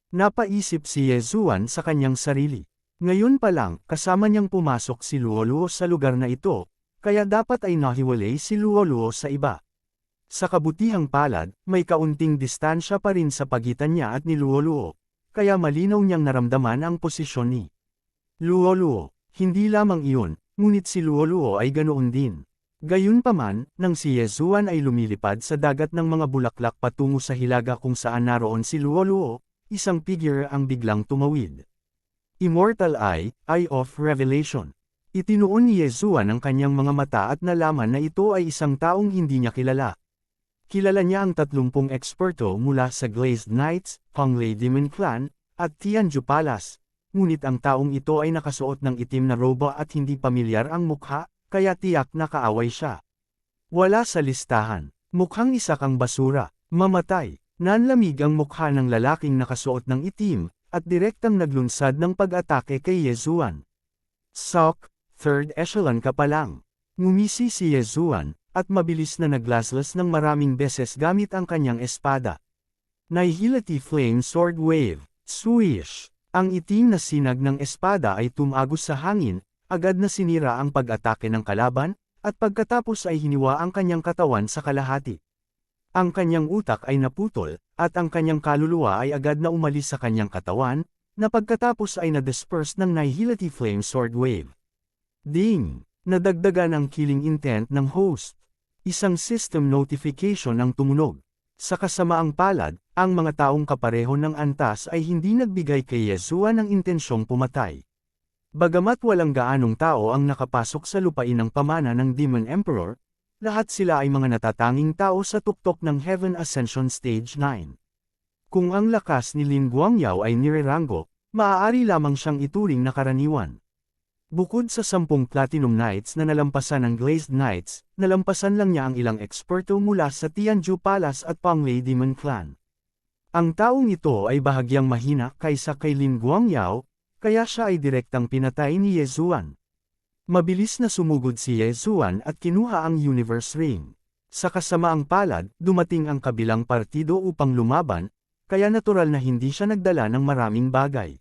Napaisip si Yezuan sa kanyang sarili. Ngayon pa lang, kasama niyang pumasok si Luoluo sa lugar na ito, kaya dapat ay nahiwalay si Luoluo sa iba. Sa kabutihang palad, may kaunting distansya pa rin sa pagitan niya at ni Luoluo, kaya malinaw niyang naramdaman ang posisyon ni Luoluo. Hindi lamang iyon, ngunit si Luoluo ay ganoon din. Gayunpaman, nang si Yezuan ay lumilipad sa dagat ng mga bulaklak patungo sa hilaga kung saan naroon si Luoluo, isang figure ang biglang tumawid. Immortal Eye of Revelation. Itinuon ni Yezuan ang kanyang mga mata at nalaman na ito ay isang taong hindi niya kilala. Kilala niya ang 30 eksperto mula sa Glazed Knights, Panglei Demon Clan, at Tianju Palace, ngunit ang taong ito ay nakasuot ng itim na roba at hindi pamilyar ang mukha, kaya tiyak na kaaway siya. Wala sa listahan. Mukhang isa kang basura. Mamatay. Nanlamig ang mukha ng lalaking nakasuot ng itim, at direktang naglunsad ng pag-atake kay Yezuan. Sok, third echelon ka pa lang. Ngumisi si Yezuan, at mabilis na naglaslas ng maraming beses gamit ang kanyang espada. Nihility Flame Sword Wave. Swish! Ang itim na sinag ng espada ay tumagos sa hangin, agad na sinira ang pag-atake ng kalaban, at pagkatapos ay hiniwa ang kanyang katawan sa kalahati. Ang kanyang utak ay naputol, at ang kanyang kaluluwa ay agad na umalis sa kanyang katawan, na pagkatapos ay na-disperse ng Nihility Flame Sword Wave. Ding! Nadagdagan ang killing intent ng host. Isang system notification ang tumunog. Sa kasamaang palad, ang mga taong kapareho ng antas ay hindi nagbigay kay Yeshua ng intensyong pumatay. Bagamat walang gaanong tao ang nakapasok sa lupain ng pamana ng Demon Emperor, lahat sila ay mga natatanging tao sa tuktok ng Heaven Ascension Stage 9. Kung ang lakas ni Lin Guangyao ay nirerango, maaari lamang siyang ituring na karaniwan. Bukod sa 10 Platinum Knights na nalampasan ng Glazed Knights, nalampasan lang niya ang ilang eksperto mula sa Tianju Palace at Panglei Demon Clan. Ang taong ito ay bahagyang mahina kaysa kay Lin Guangyao, kaya siya ay direktang pinatay ni Yezuan. Mabilis na sumugod si Yezuan at kinuha ang Universe Ring. Sa kasamaang palad, dumating ang kabilang partido upang lumaban, kaya natural na hindi siya nagdala ng maraming bagay.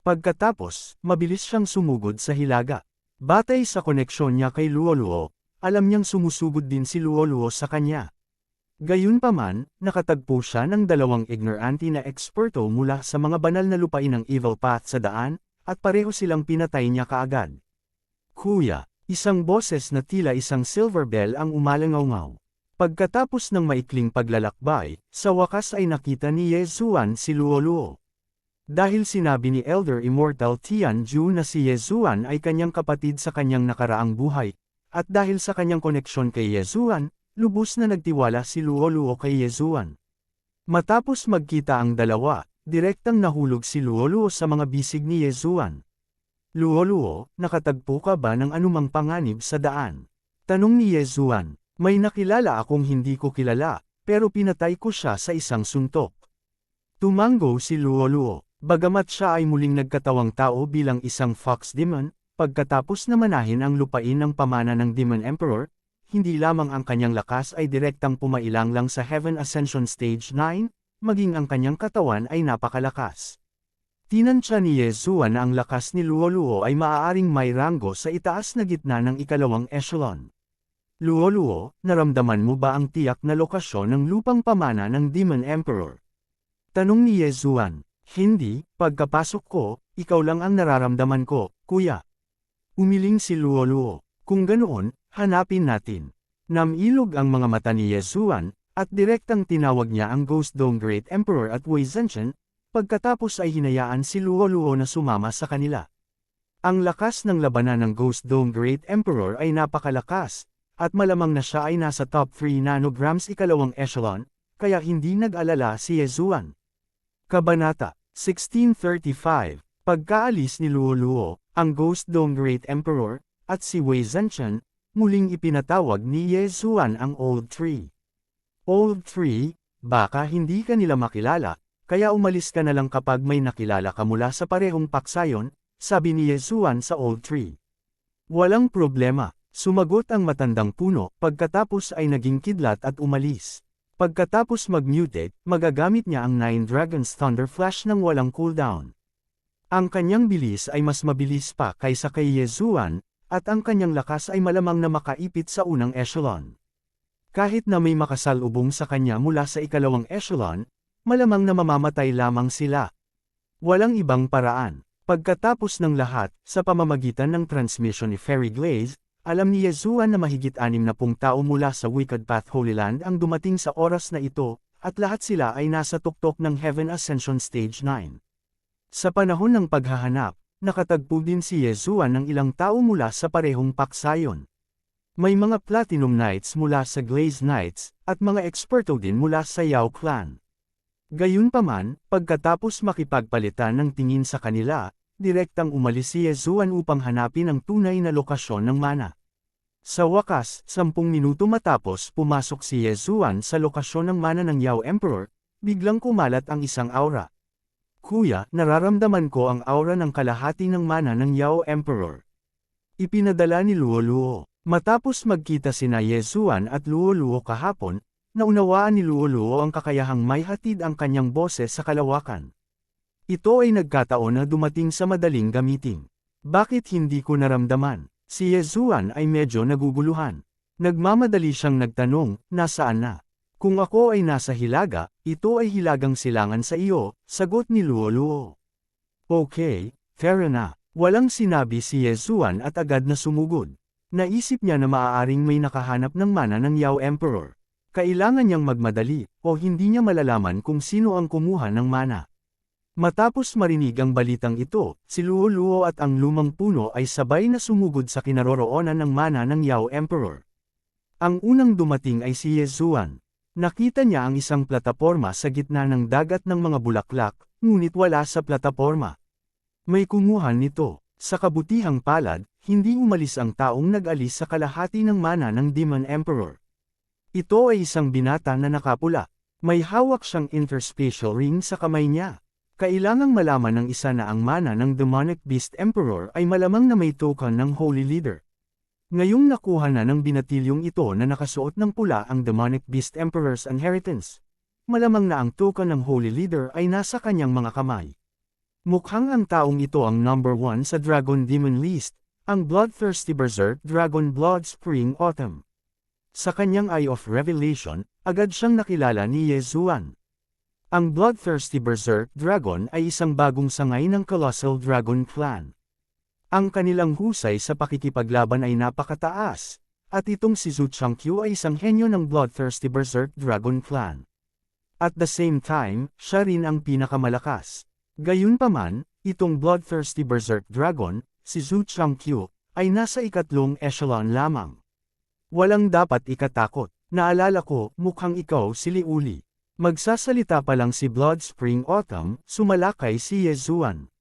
Pagkatapos, mabilis siyang sumugod sa hilaga. Batay sa koneksyon niya kay Luoluo, alam niyang sumusugod din si Luoluo sa kanya. Gayunpaman, nakatagpo siya ng 2 ignorante na eksperto mula sa mga banal na lupain ng Evil Path sa daan, at pareho silang pinatay niya kaagad. Kuya, isang boses na tila isang silver bell ang umalangaw-ngaw. Pagkatapos ng maikling paglalakbay, sa wakas ay nakita ni Yezuan si Luoluo. Dahil sinabi ni Elder Immortal Tianju na si Yezuan ay kanyang kapatid sa kanyang nakaraang buhay, at dahil sa kanyang koneksyon kay Yezuan, lubos na nagtiwala si Luoluo kay Yezuan. Matapos magkita ang dalawa, direktang nahulog si Luoluo sa mga bisig ni Yezuan. Luoluo, nakatagpo ka ba ng anumang panganib sa daan? Tanong ni Yezuan, may nakilala akong hindi ko kilala, pero pinatay ko siya sa isang suntok. Tumango si Luoluo, bagamat siya ay muling nagkatawang tao bilang isang Fox Demon, pagkatapos na manahin ang lupain ng pamana ng Demon Emperor, hindi lamang ang kanyang lakas ay direktang pumailang lang sa Heaven Ascension Stage 9, maging ang kanyang katawan ay napakalakas. Tinansya ni Yezuan na ang lakas ni Luoluo ay maaaring may ranggo sa itaas na gitna ng ikalawang echelon. Luoluo, naramdaman mo ba ang tiyak na lokasyon ng lupang pamana ng Demon Emperor? Tanong ni Yezuan, hindi, pagkapasok ko, ikaw lang ang nararamdaman ko, kuya. Umiling si Luoluo, kung ganoon, hanapin natin. Namilog ang mga mata ni Yezuan, at direktang tinawag niya ang Ghost Dome Great Emperor at Wei Zhenchen, pagkatapos ay hinayaan si Luoluo na sumama sa kanila. Ang lakas ng labanan ng Ghost Dome Great Emperor ay napakalakas, at malamang na siya ay nasa top 3 nanograms ikalawang echelon, kaya hindi nag-alala si Yezuan. Kabanata 1635, pagkaalis ni Luoluo, ang Ghost Dome Great Emperor, at si Wei Zhenchen, muling ipinatawag ni Yezuan ang Old Tree. Old Tree, baka hindi ka nila makilala, kaya umalis ka na lang kapag may nakilala ka mula sa parehong paksayon, sabi ni Yezuan sa Old Tree. Walang problema, sumagot ang matandang puno, pagkatapos ay naging kidlat at umalis. Pagkatapos mag-mutate, magagamit niya ang 9 Dragons Thunder Flash ng walang cooldown. Ang kanyang bilis ay mas mabilis pa kaysa kay Yezuan, at ang kanyang lakas ay malamang na makaipit sa unang echelon. Kahit na may makasalubong sa kanya mula sa ikalawang echelon, malamang na mamamatay lamang sila. Walang ibang paraan. Pagkatapos ng lahat, sa pamamagitan ng transmission ni Fairy Glaze, alam ni Yezuan na mahigit 60 tao mula sa Wicked Path Holy Land ang dumating sa oras na ito, at lahat sila ay nasa tuktok ng Heaven Ascension Stage 9. Sa panahon ng paghahanap, nakatagpo din si Yezuan ng ilang tao mula sa parehong paksayon. May mga Platinum Knights mula sa Glazed Knights, at mga eksperto din mula sa Yao Clan. Gayunpaman, pagkatapos makipagpalitan ng tingin sa kanila, direktang umalis si Yezuan upang hanapin ang tunay na lokasyon ng mana. Sa wakas, 10 minuto matapos pumasok si Yezuan sa lokasyon ng mana ng Yao Emperor, biglang kumalat ang isang aura. Kuya, nararamdaman ko ang aura ng kalahati ng mana ng Yao Emperor. Ipinadala ni Luoluo. Matapos magkita sina Yezuan at Luoluo kahapon, naunawaan ni Luoluo ang kakayahang may hatid ang kanyang boses sa kalawakan. Ito ay nagkataon na dumating sa madaling gamitin. Bakit hindi ko naramdaman? Si Yezuan ay medyo naguguluhan. Nagmamadali siyang nagtanong, nasaan na? Kung ako ay nasa Hilaga, ito ay hilagang silangan sa iyo, sagot ni Luo. Okay, fair na. Walang sinabi si Yezuan at agad na sumugod. Naisip niya na maaaring may nakahanap ng mana ng Yao Emperor. Kailangan niyang magmadali, o hindi niya malalaman kung sino ang kumuha ng mana. Matapos marinig ang balitang ito, si Luo at ang lumang puno ay sabay na sumugod sa kinaroroonan ng mana ng Yao Emperor. Ang unang dumating ay si Yezuan. Nakita niya ang isang plataporma sa gitna ng dagat ng mga bulaklak, ngunit wala sa plataporma. May kumuha nito. Sa kabutihang palad, hindi umalis ang taong nag-alis sa kalahati ng mana ng Demon Emperor. Ito ay isang binata na nakapula. May hawak siyang interspatial ring sa kamay niya. Kailangang malaman ng isa na ang mana ng Demonic Beast Emperor ay malamang na may token ng Holy Leader. Ngayong nakuha na ng binatilyong ito na nakasuot ng pula ang Demonic Beast Emperor's Inheritance. Malamang na ang token ng Holy Leader ay nasa kanyang mga kamay. Mukhang ang taong ito ang number 1 sa Dragon Demon List, ang Bloodthirsty Berserk Dragon Blood Spring Autumn. Sa kanyang Eye of Revelation, agad siyang nakilala ni Yezuan. Ang Bloodthirsty Berserk Dragon ay isang bagong sangay ng Colossal Dragon Clan. Ang kanilang husay sa pakikipaglaban ay napakataas, at itong si Zhu Changqiu ay isang henyo ng Bloodthirsty Berserk Dragon Clan. At the same time, siya rin ang pinakamalakas. Gayunpaman, itong Bloodthirsty Berserk Dragon, si Zhu Changqiu, ay nasa ikatlong echelon lamang. Walang dapat ikatakot. Naalala ko, mukhang ikaw si Liuli. Magsasalita pa lang si Blood Spring Autumn, sumalakay si Yezuan.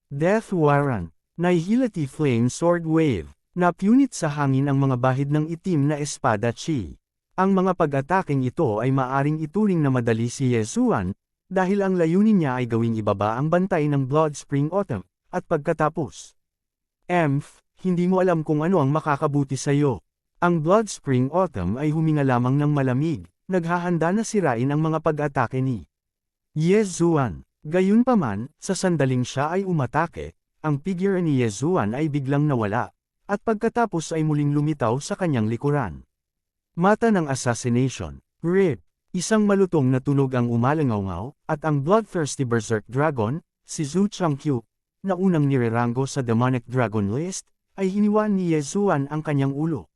Death Warrant, Nihility Flame Sword Wave, napunit sa hangin ang mga bahid ng itim na espada chi. Ang mga pag-ataking ito ay maaring ituring na madali si Yezuan, dahil ang layunin niya ay gawing ibaba ang bantay ng Blood Spring Autumn, at pagkatapos. Hindi mo alam kung ano ang makakabuti sa iyo. Ang Blood Spring Autumn ay huminga lamang ng malamig, naghahanda na sirain ang mga pag-atake ni Yezuan. Gayunpaman, sa sandaling siya ay umatake, ang figure ni Yezuan ay biglang nawala, at pagkatapos ay muling lumitaw sa kanyang likuran. Mata ng Assassination, RIP. Isang malutong na tunog ang umalangaw, at ang Bloodthirsty Berserk Dragon, si Zhu Changqiu, na unang nireranggo sa Demonic Dragon List, ay hiniwa ni Yezuan ang kanyang ulo.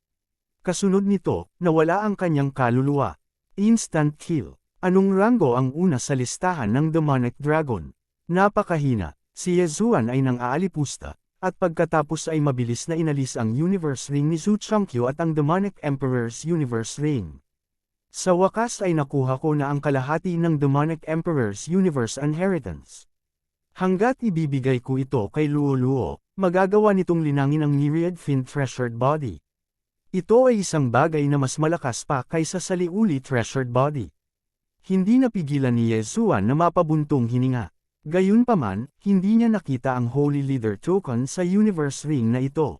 Kasunod nito, nawala ang kanyang kaluluwa. Instant kill. Anong ranggo ang una sa listahan ng Demonic Dragon? Napakahina. Si Yezuan ay nang-aalipusta, at pagkatapos ay mabilis na inalis ang Universe Ring ni Zhu Changqiu at ang Demonic Emperor's Universe Ring. Sa wakas ay nakuha ko na ang kalahati ng Demonic Emperor's Universe Inheritance. Hanggat ibibigay ko ito kay Luo, magagawa nitong linangin ang Myriad Fin Treasured Body. Ito ay isang bagay na mas malakas pa kaysa sa Liuli Treasured Body. Hindi napigilan ni Yezuan na mapabuntong hininga. Gayunpaman, hindi niya nakita ang Holy Leader Token sa Universe Ring na ito.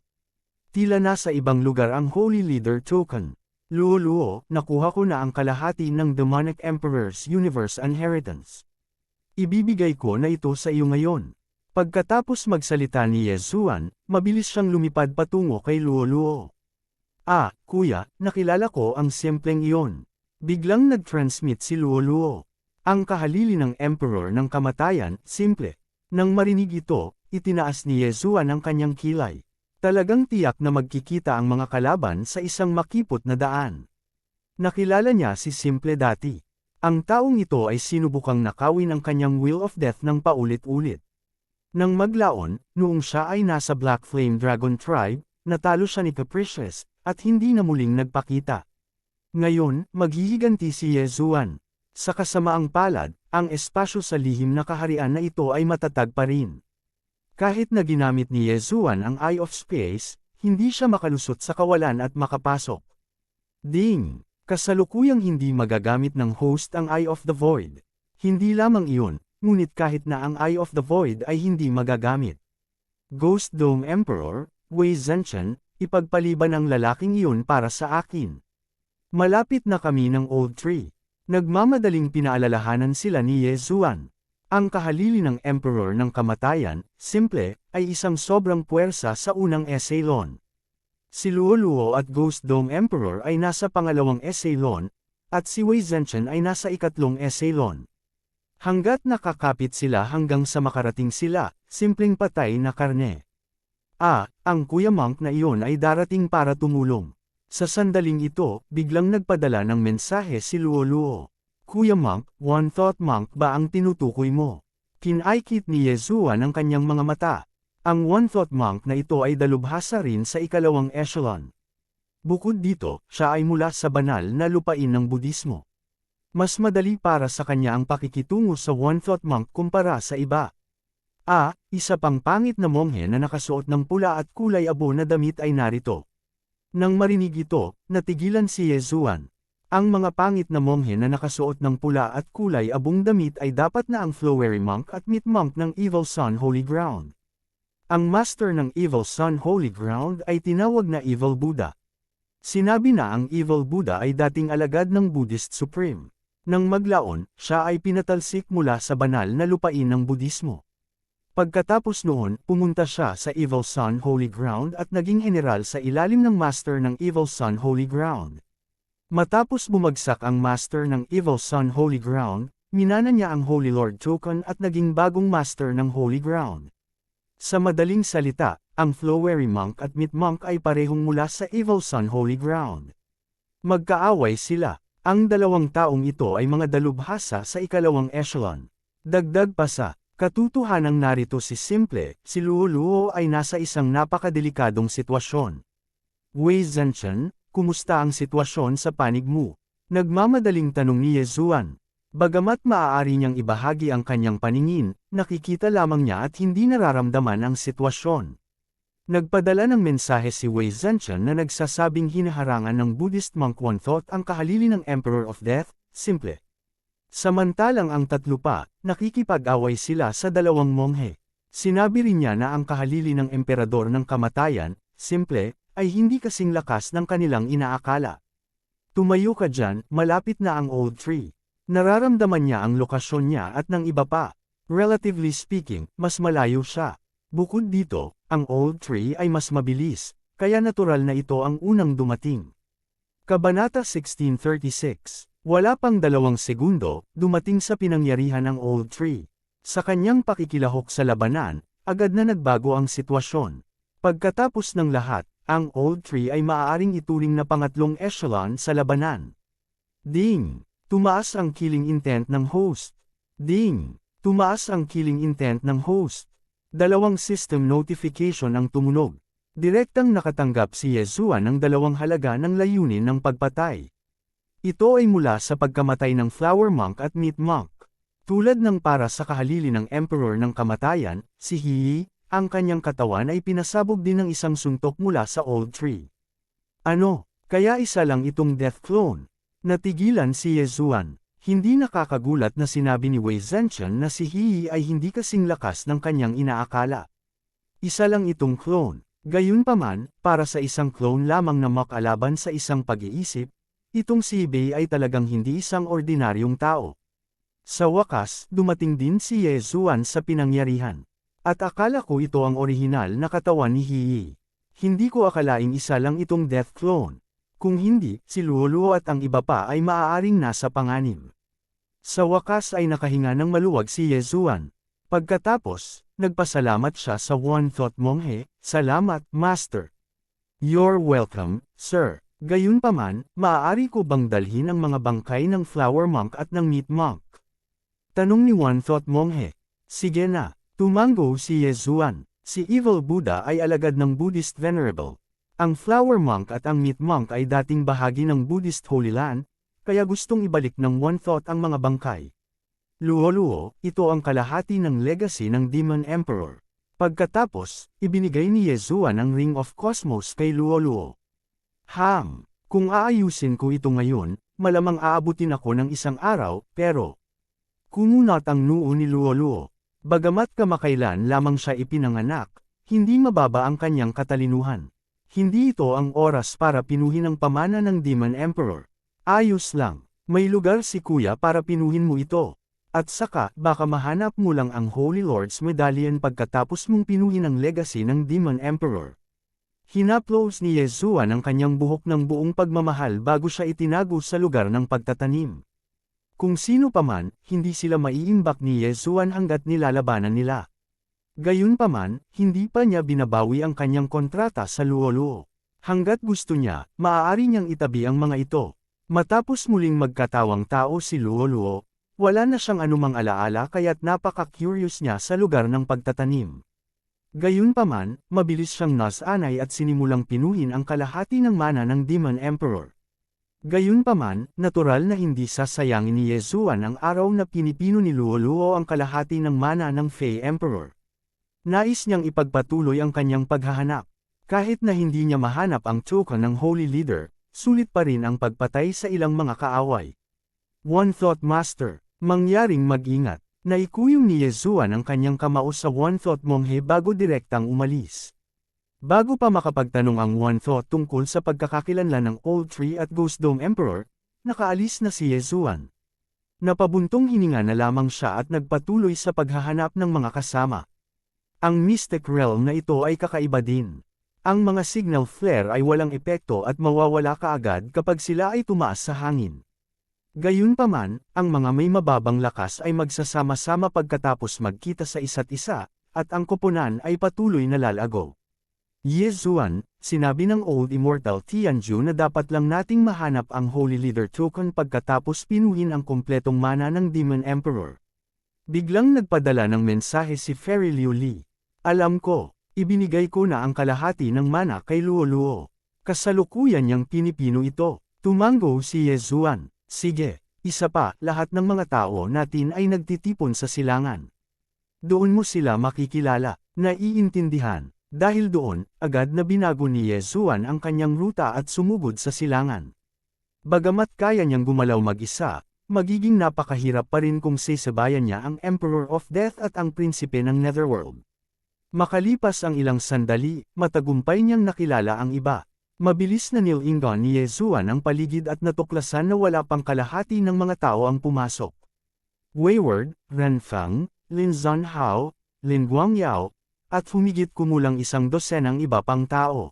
Tila nasa ibang lugar ang Holy Leader Token. Luo, nakuha ko na ang kalahati ng Demonic Emperor's Universe Inheritance. Ibibigay ko na ito sa iyo ngayon. Pagkatapos magsalita ni Yezuan, mabilis siyang lumipad patungo kay Luo. Kuya, nakilala ko ang simpleng iyon. Biglang nag-transmit si Luo. Ang kahalili ng Emperor ng kamatayan, simple. Nang marinig ito, itinaas ni Yezuan ang kanyang kilay. Talagang tiyak na magkikita ang mga kalaban sa isang makipot na daan. Nakilala niya si Simple dati. Ang taong ito ay sinubukang nakawin ang kanyang Wheel of Death ng paulit-ulit. Nang maglaon, noong siya ay nasa Black Flame Dragon Tribe, natalo siya ni Capricious, at hindi na muling nagpakita. Ngayon, maghihiganti si Yezuan. Sa kasamaang palad, ang espasyo sa lihim na kaharian na ito ay matatag pa rin. Kahit na ginamit ni Yezuan ang Eye of Space, hindi siya makalusot sa kawalan at makapasok. Ding! Kasalukuyang hindi magagamit ng host ang Eye of the Void. Hindi lamang iyon, ngunit kahit na ang Eye of the Void ay hindi magagamit. Ghost Dome Emperor, Wei Zhenchen, ipagpaliban ang lalaking iyon para sa akin. Malapit na kami ng Old Tree. Nagmamadaling pinaalalahanan sila ni Yezuan. Ang kahalili ng Emperor ng Kamatayan, simple, ay isang sobrang puwersa sa unang Esailon. Si Luoluo at Ghost Dome Emperor ay nasa pangalawang Esailon, at si Wei Zhenchen ay nasa ikatlong Esailon. Hanggat nakakapit sila hanggang sa makarating sila, simpleng patay na karne. Ang Kuya Monk na iyon ay darating para tumulong. Sa sandaling ito, biglang nagpadala ng mensahe si Luoluo. Kuya Monk, One Thought Monk ba ang tinutukoy mo? Kinaikit ni Yezuan ang kanyang mga mata. Ang One Thought Monk na ito ay dalubhasa rin sa ikalawang echelon. Bukod dito, siya ay mula sa banal na lupain ng Budismo. Mas madali para sa kanya ang pakikitungo sa One Thought Monk kumpara sa iba. Isa pang pangit na monghe na nakasuot ng pula at kulay abo na damit ay narito. Nang marinig ito, natigilan si Yezuan. Ang mga pangit na monghe na nakasuot ng pula at kulay abong damit ay dapat na ang Flowery Monk at Meat Monk ng Evil Sun Holy Ground. Ang master ng Evil Sun Holy Ground ay tinawag na Evil Buddha. Sinabi na ang Evil Buddha ay dating alagad ng Buddhist Supreme. Nang maglaon, siya ay pinatalsik mula sa banal na lupain ng Budismo. Pagkatapos noon, pumunta siya sa Evil Sun Holy Ground at naging general sa ilalim ng master ng Evil Sun Holy Ground. Matapos bumagsak ang master ng Evil Sun Holy Ground, minana niya ang Holy Lord Token at naging bagong master ng Holy Ground. Sa madaling salita, ang Flowery Monk at Meat Monk ay parehong mula sa Evil Sun Holy Ground. Magkaaway sila. Ang dalawang taong ito ay mga dalubhasa sa ikalawang echelon. Dagdag pa sa katotohanang narito si Luoluo ay nasa isang napakadelikadong sitwasyon. Wei Zhenchen, kumusta ang sitwasyon sa panig mo? Nagmamadaling tanong ni Yezuan. Bagamat maaari niyang ibahagi ang kanyang paningin, nakikita lamang niya at hindi nararamdaman ang sitwasyon. Nagpadala ng mensahe si Wei Zhenchen na nagsasabing hinaharangan ng Buddhist monk One Thought ang kahalili ng Emperor of Death, simple. Samantalang ang tatlo pa, nakikipag-away sila sa dalawang monghe. Sinabi rin niya na ang kahalili ng Emperador ng Kamatayan, simple, ay hindi kasing lakas ng kanilang inaakala. Tumayo ka dyan, malapit na ang old tree. Nararamdaman niya ang lokasyon niya at ng iba pa. Relatively speaking, mas malayo siya. Bukod dito, ang old tree ay mas mabilis, kaya natural na ito ang unang dumating. Kabanata 1636. Wala pang 2 segundo, dumating sa pinangyarihan ang old tree. Sa kanyang pakikilahok sa labanan, agad na nagbago ang sitwasyon. Pagkatapos ng lahat, ang old tree ay maaaring ituring na pangatlong echelon sa labanan. Ding! Tumaas ang killing intent ng host. Ding! Tumaas ang killing intent ng host. 2 system notification ang tumunog. Direktang nakatanggap si Yezuan ng 2 halaga ng layunin ng pagpatay. Ito ay mula sa pagkamatay ng Flower Monk at Meat Monk. Tulad ng para sa kahalili ng Emperor ng Kamatayan, si Hiyi, ang kanyang katawan ay pinasabog din ng isang suntok mula sa old tree. Kaya isa lang itong death clone? Natigilan si Yezuan. Hindi nakakagulat na sinabi ni Wei Zhenchen na si Hiyi ay hindi kasing lakas ng kanyang inaakala. Isa lang itong clone. Gayunpaman, para sa isang clone lamang na makalaban sa isang pag-iisip, itong si Bei ay talagang hindi isang ordinaryong tao. Sa wakas, dumating din si Yezuan sa pinangyarihan. At akala ko ito ang orihinal na katawan ni Hiyi. Hindi ko akalaing isa lang itong death clone. Kung hindi, si Luoluo at ang iba pa ay maaaring nasa panganib. Sa wakas ay nakahinga ng maluwag si Yezuan. Pagkatapos, nagpasalamat siya sa One Thought monghe. Salamat, Master. You're welcome, sir. Gayunpaman, maaari ko bang dalhin ang mga bangkay ng Flower Monk at ng Meat Monk? Tanong ni One Thought monghe. Sige na. Tumango si Yezuan. Si Evil Buddha ay alagad ng Buddhist Venerable. Ang Flower Monk at ang Meat Monk ay dating bahagi ng Buddhist Holy Land, kaya gustong ibalik ng One Thought ang mga bangkay. Luoluo, ito ang kalahati ng legacy ng Demon Emperor. Pagkatapos, ibinigay ni Yezuan ang Ring of Cosmos kay Luoluo. Kung aayusin ko ito ngayon, malamang aabutin ako ng isang araw, pero kumunat ang noo ni Luoluo. Bagamat kamakailan lamang siya ipinanganak, hindi mababa ang kanyang katalinuhan. Hindi ito ang oras para pinuhin ang pamana ng Demon Emperor. Ayos lang, may lugar si Kuya para pinuhin mo ito. At saka, baka mahanap mo lang ang Holy Lord's Medallion pagkatapos mong pinuhin ang legacy ng Demon Emperor. Hinaplos ni Yezuan ang kanyang buhok ng buong pagmamahal bago siya itinago sa lugar ng pagtatanim. Kung sino paman, hindi sila maiimbak ni Yezuan hanggat nilalabanan nila. Gayunpaman, hindi pa niya binabawi ang kanyang kontrata sa Luoluo. Hanggat gusto niya, maaari niyang itabi ang mga ito. Matapos muling magkatawang tao si Luoluo, wala na siyang anumang alaala kaya't napaka-curious niya sa lugar ng pagtatanim. Gayunpaman, mabilis siyang nasanay at sinimulang pinuhin ang kalahati ng mana ng Demon Emperor. Gayunpaman, natural na hindi sasayangin ni Yezuan ang araw na pinipino ni Luoluo ang kalahati ng mana ng Fey Emperor. Nais niyang ipagpatuloy ang kanyang paghahanap. Kahit na hindi niya mahanap ang token ng Holy Leader, sulit pa rin ang pagpatay sa ilang mga kaaway. One Thought Master. Mangyaring mag-ingat. Naikuyong ni Yezuan ang kanyang kamao sa One Thought Monghe bago direktang umalis. Bago pa makapagtanong ang One Thought tungkol sa pagkakakilanlan ng Old Tree at Ghost Dome Emperor, nakaalis na si Yezuan. Napabuntong hininga na lamang siya at nagpatuloy sa paghahanap ng mga kasama. Ang Mystic Realm na ito ay kakaiba din. Ang mga signal flare ay walang epekto at mawawala kaagad kapag sila ay tumaas sa hangin. Gayunpaman, ang mga may mababang lakas ay magsasama-sama pagkatapos magkita sa isa't isa, at ang koponan ay patuloy na lalago. Yezuan, sinabi ng Old Immortal Tianju na dapat lang nating mahanap ang Holy Leader token pagkatapos pinuhin ang kumpletong mana ng Demon Emperor. Biglang nagpadala ng mensahe si Fairy Liu Li. Alam ko, ibinigay ko na ang kalahati ng mana kay Luoluo. Kasalukuyan niyang pinipino ito. Tumango si Yezuan. Sige, isa pa, lahat ng mga tao natin ay nagtitipon sa silangan. Doon mo sila makikilala, naiintindihan. Dahil doon, agad na binago ni Yezuan ang kanyang ruta at sumugod sa silangan. Bagamat kaya niyang gumalaw mag-isa, magiging napakahirap pa rin kung sasabayan niya ang Emperor of Death at ang prinsipe ng Netherworld. Makalipas ang ilang sandali, matagumpay niyang nakilala ang iba. Mabilis na nilingon ni Yezuan ang paligid at natuklasan na wala pang kalahati ng mga tao ang pumasok. Wayward, Renfang, Lin Zhanhao, Lin Guangyao, at humigit kumulang 100 iba pang tao.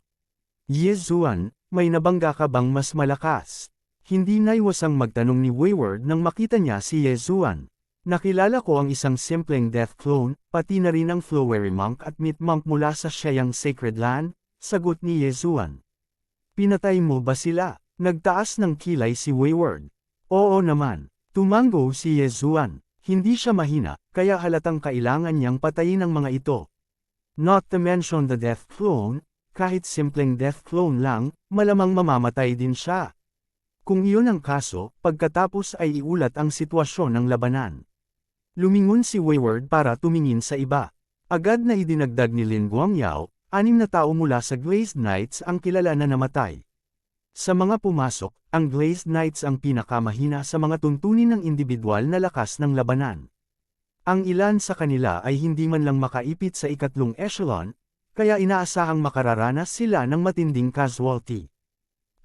Yezuan, may nabangga ka bang mas malakas? Hindi naiwasang magtanong ni Wayward nang makita niya si Yezuan. Nakilala ko ang isang simpleng death clone, pati na rin ang Flowery Monk at Meat Monk mula sa Sheyang Sacred Land, sagot ni Yezuan. Pinatay mo ba sila? Nagtaas ng kilay si Wayward. Oo naman. Tumango si Yezuan. Hindi siya mahina, kaya halatang kailangan niyang patayin ang mga ito. Not to mention the death clone, kahit simpleng death clone lang, malamang mamamatay din siya. Kung iyon ang kaso, pagkatapos ay iulat ang sitwasyon ng labanan. Lumingon si Wayward para tumingin sa iba. Agad na idinagdag ni Lin Guangyao, 6 na tao mula sa Glazed Knights ang kilala na namatay. Sa mga pumasok, ang Glazed Knights ang pinakamahina sa mga tuntunin ng individual na lakas ng labanan. Ang ilan sa kanila ay hindi man lang makaipit sa ikatlong echelon, kaya inaasahang makararanas sila ng matinding casualty.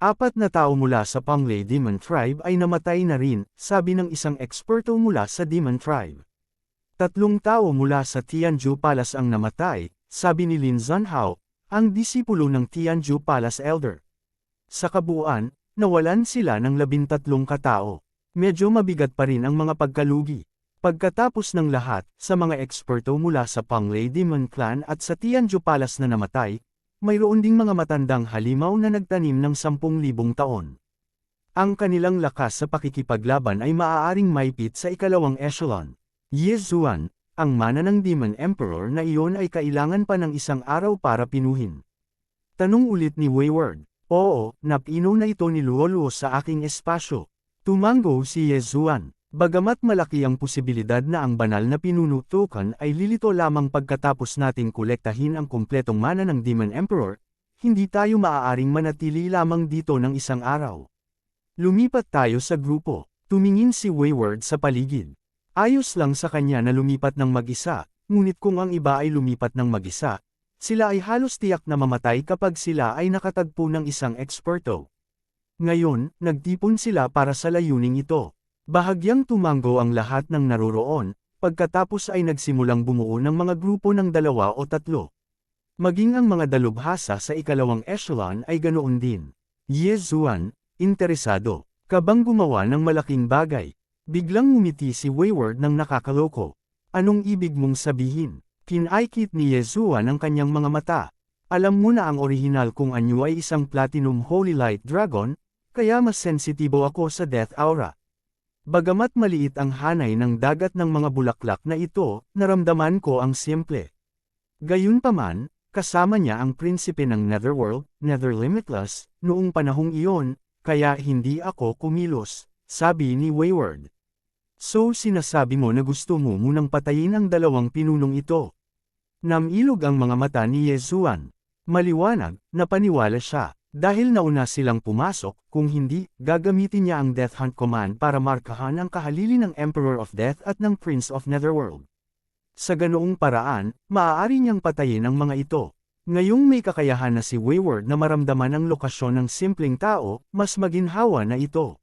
4 na tao mula sa Panglay Demon Tribe ay namatay na rin, sabi ng isang eksperto mula sa Demon Tribe. 3 tao mula sa Tianju Palace ang namatay, sabi ni Lin Zhanhao, ang disipulo ng Tianju Palace Elder. Sa kabuuan, nawalan sila ng 13 katao. Medyo mabigat pa rin ang mga pagkalugi. Pagkatapos ng lahat, sa mga eksperto mula sa Panglay Demon Clan at sa Tianju Palace na namatay, mayroon ding mga matandang halimaw na nagtanim ng 10,000 taon. Ang kanilang lakas sa pakikipaglaban ay maaaring maipit sa ikalawang echelon. Yezuan, ang mana ng Demon Emperor na iyon ay kailangan pa ng 1 araw para pinuhin. Tanong ulit ni Wayward. Oo, napino na ito ni Luoluo sa aking espasyo. Tumango si Yezuan. Bagamat malaki ang posibilidad na ang banal na pinuno token ay lilito lamang pagkatapos nating kolektahin ang kumpletong mana ng Demon Emperor, hindi tayo maaaring manatili lamang dito ng 1 araw. Lumipat tayo sa grupo. Tumingin si Wayward sa paligid. Ayos lang sa kanya na lumipat ng mag-isa, ngunit kung ang iba ay lumipat ng mag-isa, sila ay halos tiyak na mamatay kapag sila ay nakatagpo ng isang eksperto. Ngayon, nagtipon sila para sa layuning ito. Bahagyang tumango ang lahat ng naroroon, pagkatapos ay nagsimulang bumuo ng mga grupo ng 2 o 3. Maging ang mga dalubhasa sa ikalawang echelon ay ganoon din. Ye Zuan, interesado. Ka bang gumawa ng malaking bagay? Biglang ngumiti si Wayward ng nakakaloko. Anong ibig mong sabihin? Kinaikit ni Ye Zuan ang kanyang mga mata. Alam mo na ang orihinal kung anyo ay isang Platinum Holy Light Dragon, kaya mas sensitibo ako sa Death Aura. Bagamat maliit ang hanay ng dagat ng mga bulaklak na ito, naramdaman ko ang simple. Gayunpaman, kasama niya ang prinsipe ng Netherworld, Nether Limitless, noong panahong iyon, kaya hindi ako kumilos, sabi ni Wayward. So sinasabi mo na gusto mo munang patayin ang 2 pinunong ito. Namilog ang mga mata ni Ye Zuan. Maliwanag, napaniwala siya. Dahil nauna silang pumasok, kung hindi, gagamitin niya ang Death Hunt Command para markahan ang kahalili ng Emperor of Death at ng Prince of Netherworld. Sa ganoong paraan, maaari niyang patayin ang mga ito. Ngayong may kakayahan na si Wayward na maramdaman ang lokasyon ng simpleng tao, mas maginhawa na ito.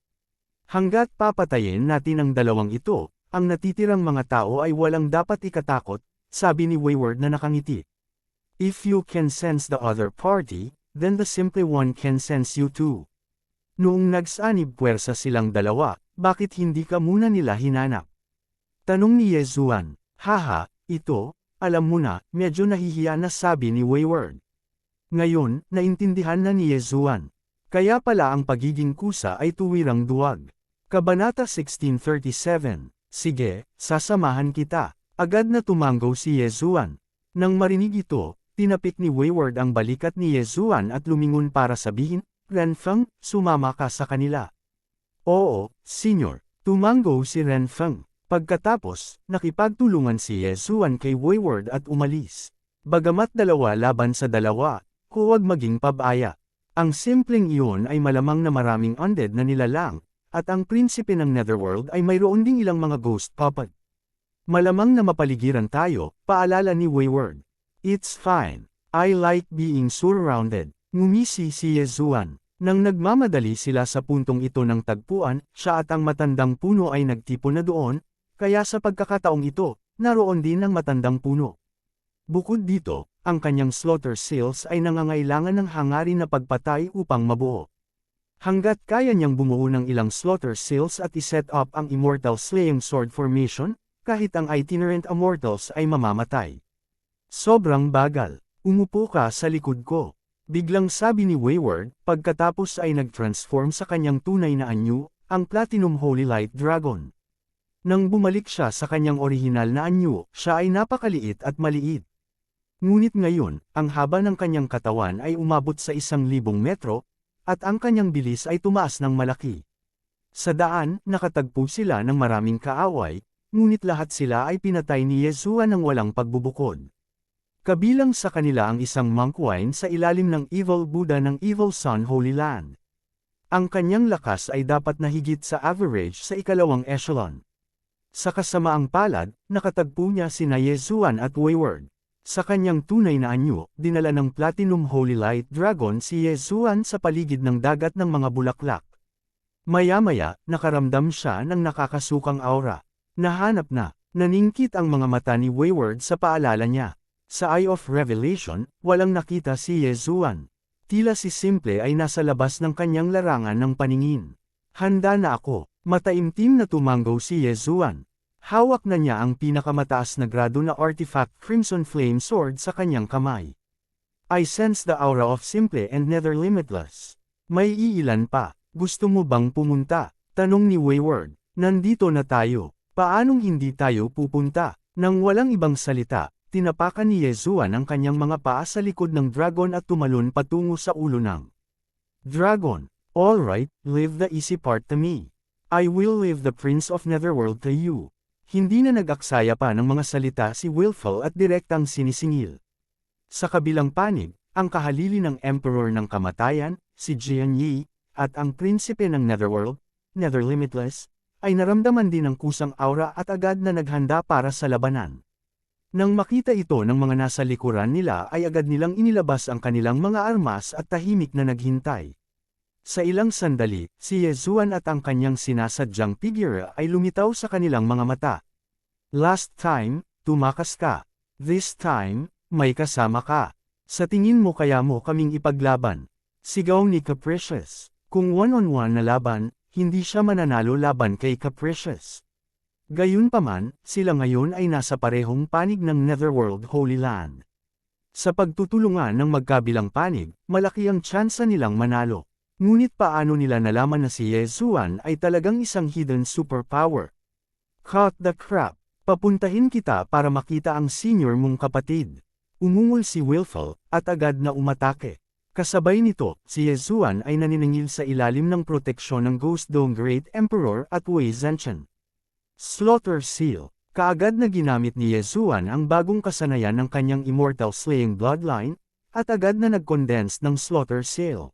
Hanggat papatayin natin ang 2 ito, ang natitirang mga tao ay walang dapat ikatakot, sabi ni Wayward na nakangiti. If you can sense the other party, then the simple one can sense you too. Noong nagsanib puwersa silang 2, bakit hindi ka muna nila hinanap? Tanong ni Ye Zuan. Haha, ito, alam mo na, medyo nahihiya na, sabi ni Wayward. Ngayon, naintindihan na ni Ye Zuan. Kaya pala ang pagiging kusa ay tuwirang duwag. Kabanata 1637. Sige, sasamahan kita. Agad na tumango si Ye Zuan. Nang marinig ito, tinapik ni Wayward ang balikat ni Ye Zuan at lumingon para sabihin, Renfeng, sumama ka sa kanila. Oo, senyor. Tumango si Renfeng. Pagkatapos, nakipagtulungan si Ye Zuan kay Wayward at umalis. Bagamat 2 laban sa 2, huwag maging pabaya. Ang simpleng iyon ay malamang na maraming undead na nilalang, at ang prinsipe ng Netherworld ay mayroon ding ilang mga ghost puppet. Malamang na mapaligiran tayo, paalala ni Wayward. It's fine. I like being surrounded. Ngumisi si Ye Zuan. Nang nagmamadali sila sa puntong ito ng tagpuan, siya at ang matandang puno ay nagtipon na doon, kaya sa pagkakataong ito, naroon din ang matandang puno. Bukod dito, ang kanyang slaughter seals ay nangangailangan ng hangarin na pagpatay upang mabuo. Hanggat kaya niyang bumuo ng ilang slaughter seals at iset up ang Immortal Slaying Sword Formation, kahit ang itinerant immortals ay mamamatay. Sobrang bagal. Umupo ka sa likod ko. Biglang sabi ni Wayward, pagkatapos ay nag-transform sa kanyang tunay na anyo, ang Platinum Holy Light Dragon. Nang bumalik siya sa kanyang orihinal na anyo, siya ay napakaliit at maliit. Ngunit ngayon, ang haba ng kanyang katawan ay umabot sa 1,000 metro, at ang kanyang bilis ay tumaas ng malaki. Sa daan, nakatagpo sila ng maraming kaaway, ngunit lahat sila ay pinatay ni Ye Zuan ng walang pagbubukod. Kabilang sa kanila ang isang monkwine sa ilalim ng Evil Buddha ng Evil Sun Holy Land. Ang kanyang lakas ay dapat na higit sa average sa ikalawang echelon. Sa kasamaang palad, nakatagpo niya sina Ye Zuan at Wayward. Sa kanyang tunay na anyo, dinala ng Platinum Holy Light Dragon si Ye Zuan sa paligid ng dagat ng mga bulaklak. Maya-maya, nakaramdam siya ng nakakasukang aura. Nahanap na, naningkit ang mga mata ni Wayward sa paalala niya. Sa Eye of Revelation, walang nakita si Ye Zuan. Tila si Simple ay nasa labas ng kanyang larangan ng paningin. Handa na ako. Mataimtim na tumango si Ye Zuan. Hawak na niya ang pinakamataas na grado na artifact Crimson Flame Sword sa kanyang kamay. I sense the aura of Simple and Nether Limitless. May iilan pa. Gusto mo bang pumunta? Tanong ni Wayward. Nandito na tayo. Paanong hindi tayo pupunta? Nang walang ibang salita, tinapakan ni Ye Zuan ang kanyang mga paa sa likod ng dragon at tumalon patungo sa ulo ng dragon. Alright, leave the easy part to me. I will leave the Prince of Netherworld to you. Hindi na nag-aksaya pa ng mga salita si Wilful at direktang sinisingil. Sa kabilang panig, ang kahalili ng Emperor ng Kamatayan, si Jian Yi, at ang prinsipe ng Netherworld, Nether Limitless, ay naramdaman din ng kusang aura at agad na naghanda para sa labanan. Nang makita ito ng mga nasa likuran nila ay agad nilang inilabas ang kanilang mga armas at tahimik na naghintay. Sa ilang sandali, si Yezuan at ang kanyang sinasadyang figure ay lumitaw sa kanilang mga mata. Last time, tumakas ka. This time, may kasama ka. Sa tingin mo kaya mo kaming ipaglaban? Sigaw ni Capricious. Kung one-on-one na laban, hindi siya mananalo laban kay Capricious. Gayunpaman, sila ngayon ay nasa parehong panig ng Netherworld Holy Land. Sa pagtutulungan ng magkabilang panig, malaki ang tsansa nilang manalo. Ngunit paano nila nalaman na si Yezuan ay talagang isang hidden superpower? Cut the crap! Papuntahin kita para makita ang senior mong kapatid. Umungol si Wilful, at agad na umatake. Kasabay nito, si Yezuan ay naniningil sa ilalim ng proteksyon ng Ghost Dome Great Emperor at Wei Zhenchen. Slaughter Seal. Kaagad na ginamit ni Yezuan ang bagong kasanayan ng kanyang immortal slaying bloodline, at agad na nag-condense ng Slaughter Seal.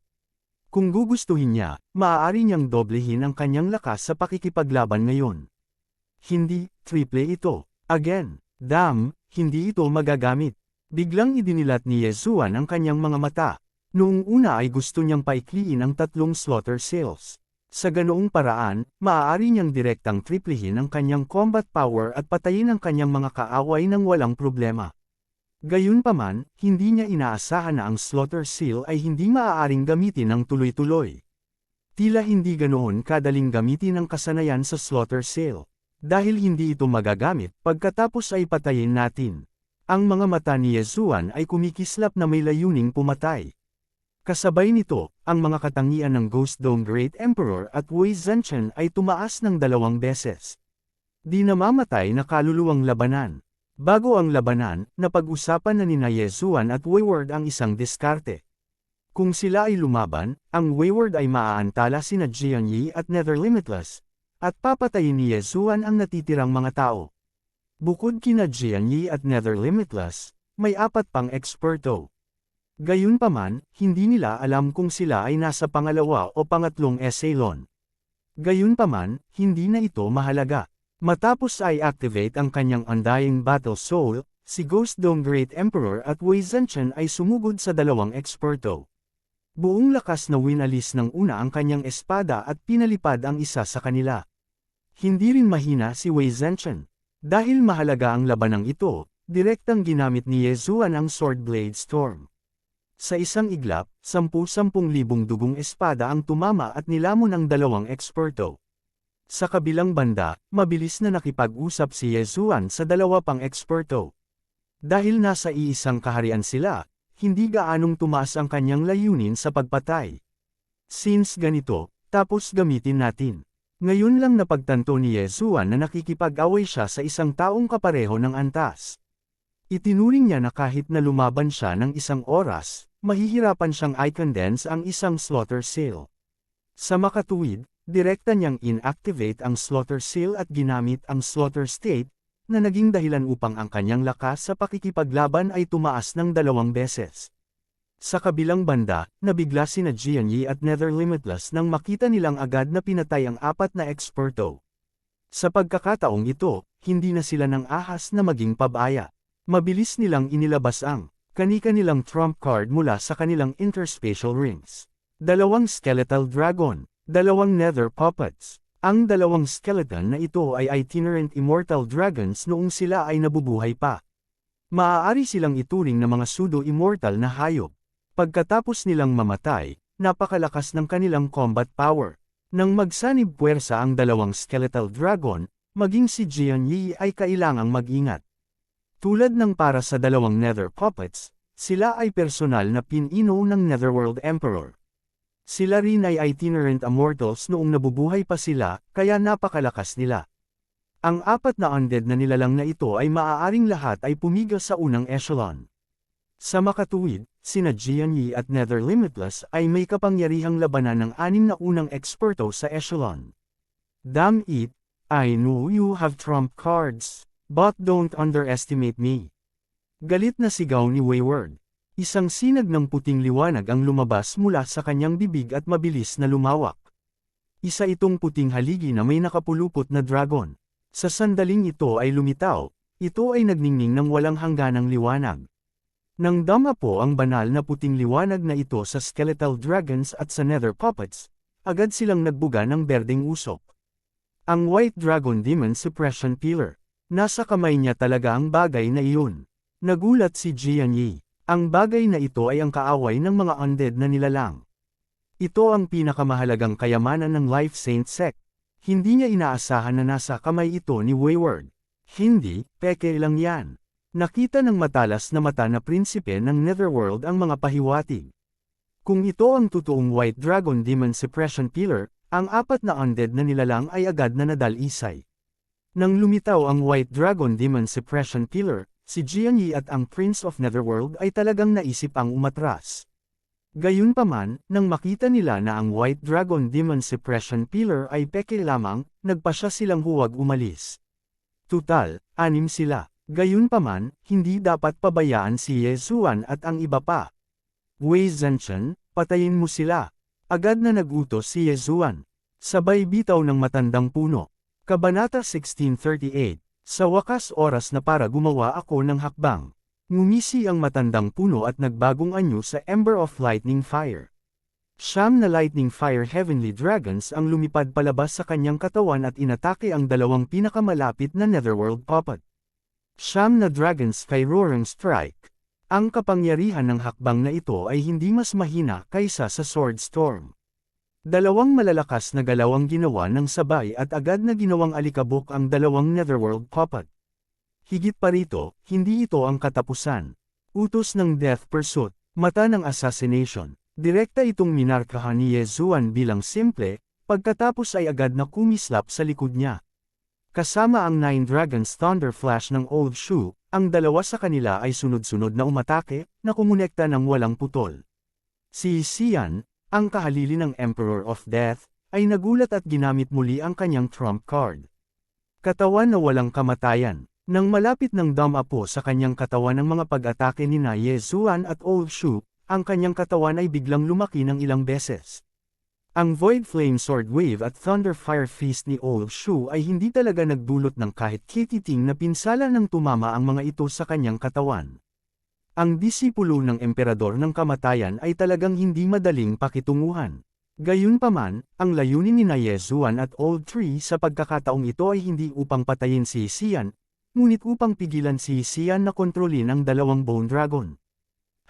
Kung gugustuhin niya, maaari niyang doblehin ang kanyang lakas sa pakikipaglaban ngayon. Hindi, triple ito. Again, damn, hindi ito magagamit. Biglang idinilat ni Yezuan ang kanyang mga mata. Noong una ay gusto niyang paikliin ang tatlong Slaughter Seals. Sa ganoong paraan, maaari niyang direktang triplehin ang kanyang combat power at patayin ang kanyang mga kaaway ng walang problema. Gayunpaman, hindi niya inaasahan na ang Slaughter Seal ay hindi maaaring gamitin ng tuloy-tuloy. Tila hindi ganoon kadaling gamitin ang kasanayan sa Slaughter Seal. Dahil hindi ito magagamit, pagkatapos ay patayin natin. Ang mga mata ni Yezuan ay kumikislap na may layuning pumatay. Kasabay nito, ang mga katangian ng Ghost Dome Great Emperor at Wei Zhenchen ay tumaas ng 2 beses. Di namamatay na kaluluwang labanan. Bago ang labanan, napag-usapan na nina Yezuan at Wayward ang isang diskarte. Kung sila ay lumaban, ang Wayward ay maaantala sina Jianyi at Nether Limitless, at papatayin ni Yezuan ang natitirang mga tao. Bukod kina Jianyi at Nether Limitless, may 4 pang eksperto. Gayunpaman, hindi nila alam kung sila ay nasa pangalawa o pangatlong echelon. Gayunpaman, hindi na ito mahalaga. Matapos ay activate ang kanyang Undying Battle Soul, si Ghost Dome Great Emperor at Wei Zhenchen ay sumugod sa 2 eksperto. Buong lakas na winalis ng una ang kanyang espada at pinalipad ang isa sa kanila. Hindi rin mahina si Wei Zhenchen. Dahil mahalaga ang labanang ito, direktang ginamit ni Yezuan ang Sword Blade Storm. Sa isang iglap, 10,000 dugong espada ang tumama at nilamon ang 2 eksperto. Sa kabilang banda, mabilis na nakipag-usap si Yezuan sa 2 pang eksperto. Dahil nasa iisang kaharian sila, hindi gaanong tumaas ang kanyang layunin sa pagpatay. Since ganito, tapos gamitin natin. Ngayon lang napagtanto ni Yezuan na nakikipag-away siya sa isang taong kapareho ng antas. Itinuring niya na kahit na lumaban siya ng 1 oras, mahihirapan siyang i-condense ang isang Slaughter Seal. Sa makatuwid, direkta niyang inactivate ang Slaughter Seal at ginamit ang Slaughter State, na naging dahilan upang ang kanyang lakas sa pakikipaglaban ay tumaas ng 2 beses. Sa kabilang banda, nabigla sina Jianyi at Nether Limitless nang makita nilang agad na pinatay ang 4 na eksperto. Sa pagkakataong ito, hindi na sila nang ahas na maging pabaya. Mabilis nilang inilabas ang kani-kanilang trump card mula sa kanilang interspatial rings. 2 skeletal dragon, 2 nether puppets. Ang 2 skeleton na ito ay itinerant immortal dragons noong sila ay nabubuhay pa. Maaari silang ituring na mga pseudo-immortal na hayop. Pagkatapos nilang mamatay, napakalakas ng kanilang combat power. Nang magsanib puwersa ang 2 skeletal dragon, maging si Jianyi ay kailangang mag-ingat. Tulad ng para sa 2 nether puppets, sila ay personal na pinino ng Netherworld Emperor. Sila rin ay itinerant immortals noong nabubuhay pa sila, kaya napakalakas nila. Ang 4 na undead na nilalang na ito ay maaaring lahat ay pumigil sa unang echelon. Sa makatuwid, sina Jianyi at Nether Limitless ay may kapangyarihang labanan ng 6 na unang eksperto sa echelon. Damn it, I know you have trump cards. But don't underestimate me. Galit na sigaw ni Wayward. Isang sinag ng puting liwanag ang lumabas mula sa kanyang bibig at mabilis na lumawak. Isa itong puting haligi na may nakapulupot na dragon. Sa sandaling ito ay lumitaw, ito ay nagningning ng walang hangganang liwanag. Nang dama po ang banal na puting liwanag na ito sa skeletal dragons at sa nether puppets, agad silang nagbuga ng berdeng usok. Ang White Dragon Demon Suppression Pillar. Nasa kamay niya talaga ang bagay na iyon. Nagulat si Jian Yi. Ang bagay na ito ay ang kaaway ng mga undead na nilalang. Ito ang pinakamahalagang kayamanan ng Life Saint Sect. Hindi niya inaasahan na nasa kamay ito ni Wayward. Hindi, peke lang yan. Nakita ng matalas na mata na prinsipe ng Netherworld ang mga pahiwatig. Kung ito ang totoong White Dragon Demon Suppression Pillar, ang apat na undead na nilalang ay agad na nadalisay. Nang lumitaw ang White Dragon Demon Suppression Pillar, si Jian Yi at ang Prince of Netherworld ay talagang naisip ang umatras. Gayunpaman, nang makita nila na ang White Dragon Demon Suppression Pillar ay peke lamang, nagpasya silang huwag umalis. Tutal, 6 sila. Gayunpaman, hindi dapat pabayaan si Ye Zuan at ang iba pa. Wei Zhenchen, patayin mo sila. Agad na nagutos si Ye Zuan. Sabay bitaw ng matandang puno. Kabanata 1638. Sa wakas oras na para gumawa ako ng hakbang. Ngumisi ang matandang puno at nagbagong anyo sa Ember of Lightning Fire. 9 na Lightning Fire Heavenly Dragons ang lumipad palabas sa kanyang katawan at inatake ang dalawang pinakamalapit na Netherworld puppet. 9 na Dragon Sky Roaring Strike. Ang kapangyarihan ng hakbang na ito ay hindi mas mahina kaysa sa Sword Storm. Dalawang malalakas na galaw ang ginawa ng sabay at agad na ginawang alikabok ang dalawang Netherworld puppet. Higit pa rito, hindi ito ang katapusan. Utos ng Death Pursuit, mata ng assassination. Direkta itong minarkahan ni Ye Zuan bilang simple, pagkatapos ay agad na kumislap sa likod niya. Kasama ang 9 Dragons Thunder Flash ng Old Shu, ang dalawa sa kanila ay sunod-sunod na umatake, na kumonekta ng walang putol. Si Xian, ang kahalili ng Emperor of Death, ay nagulat at ginamit muli ang kanyang trump card. Katawan na walang kamatayan. Nang malapit ng dama po sa kanyang katawan ng mga pag-atake ni Ye Zuan at Old Shu, ang kanyang katawan ay biglang lumaki ng ilang beses. Ang Void Flame Sword Wave at Thunder Fire Feast ni Old Shu ay hindi talaga nagdulot ng kahit kititing na pinsala nang tumama ang mga ito sa kanyang katawan. Ang disipulo ng Emperador ng Kamatayan ay talagang hindi madaling pakitunguhan. Gayunpaman, ang layunin ni Ye Zuan at Old Tree sa pagkakataong ito ay hindi upang patayin si Xian, ngunit upang pigilan si Xian na kontrolin ang dalawang Bone Dragon.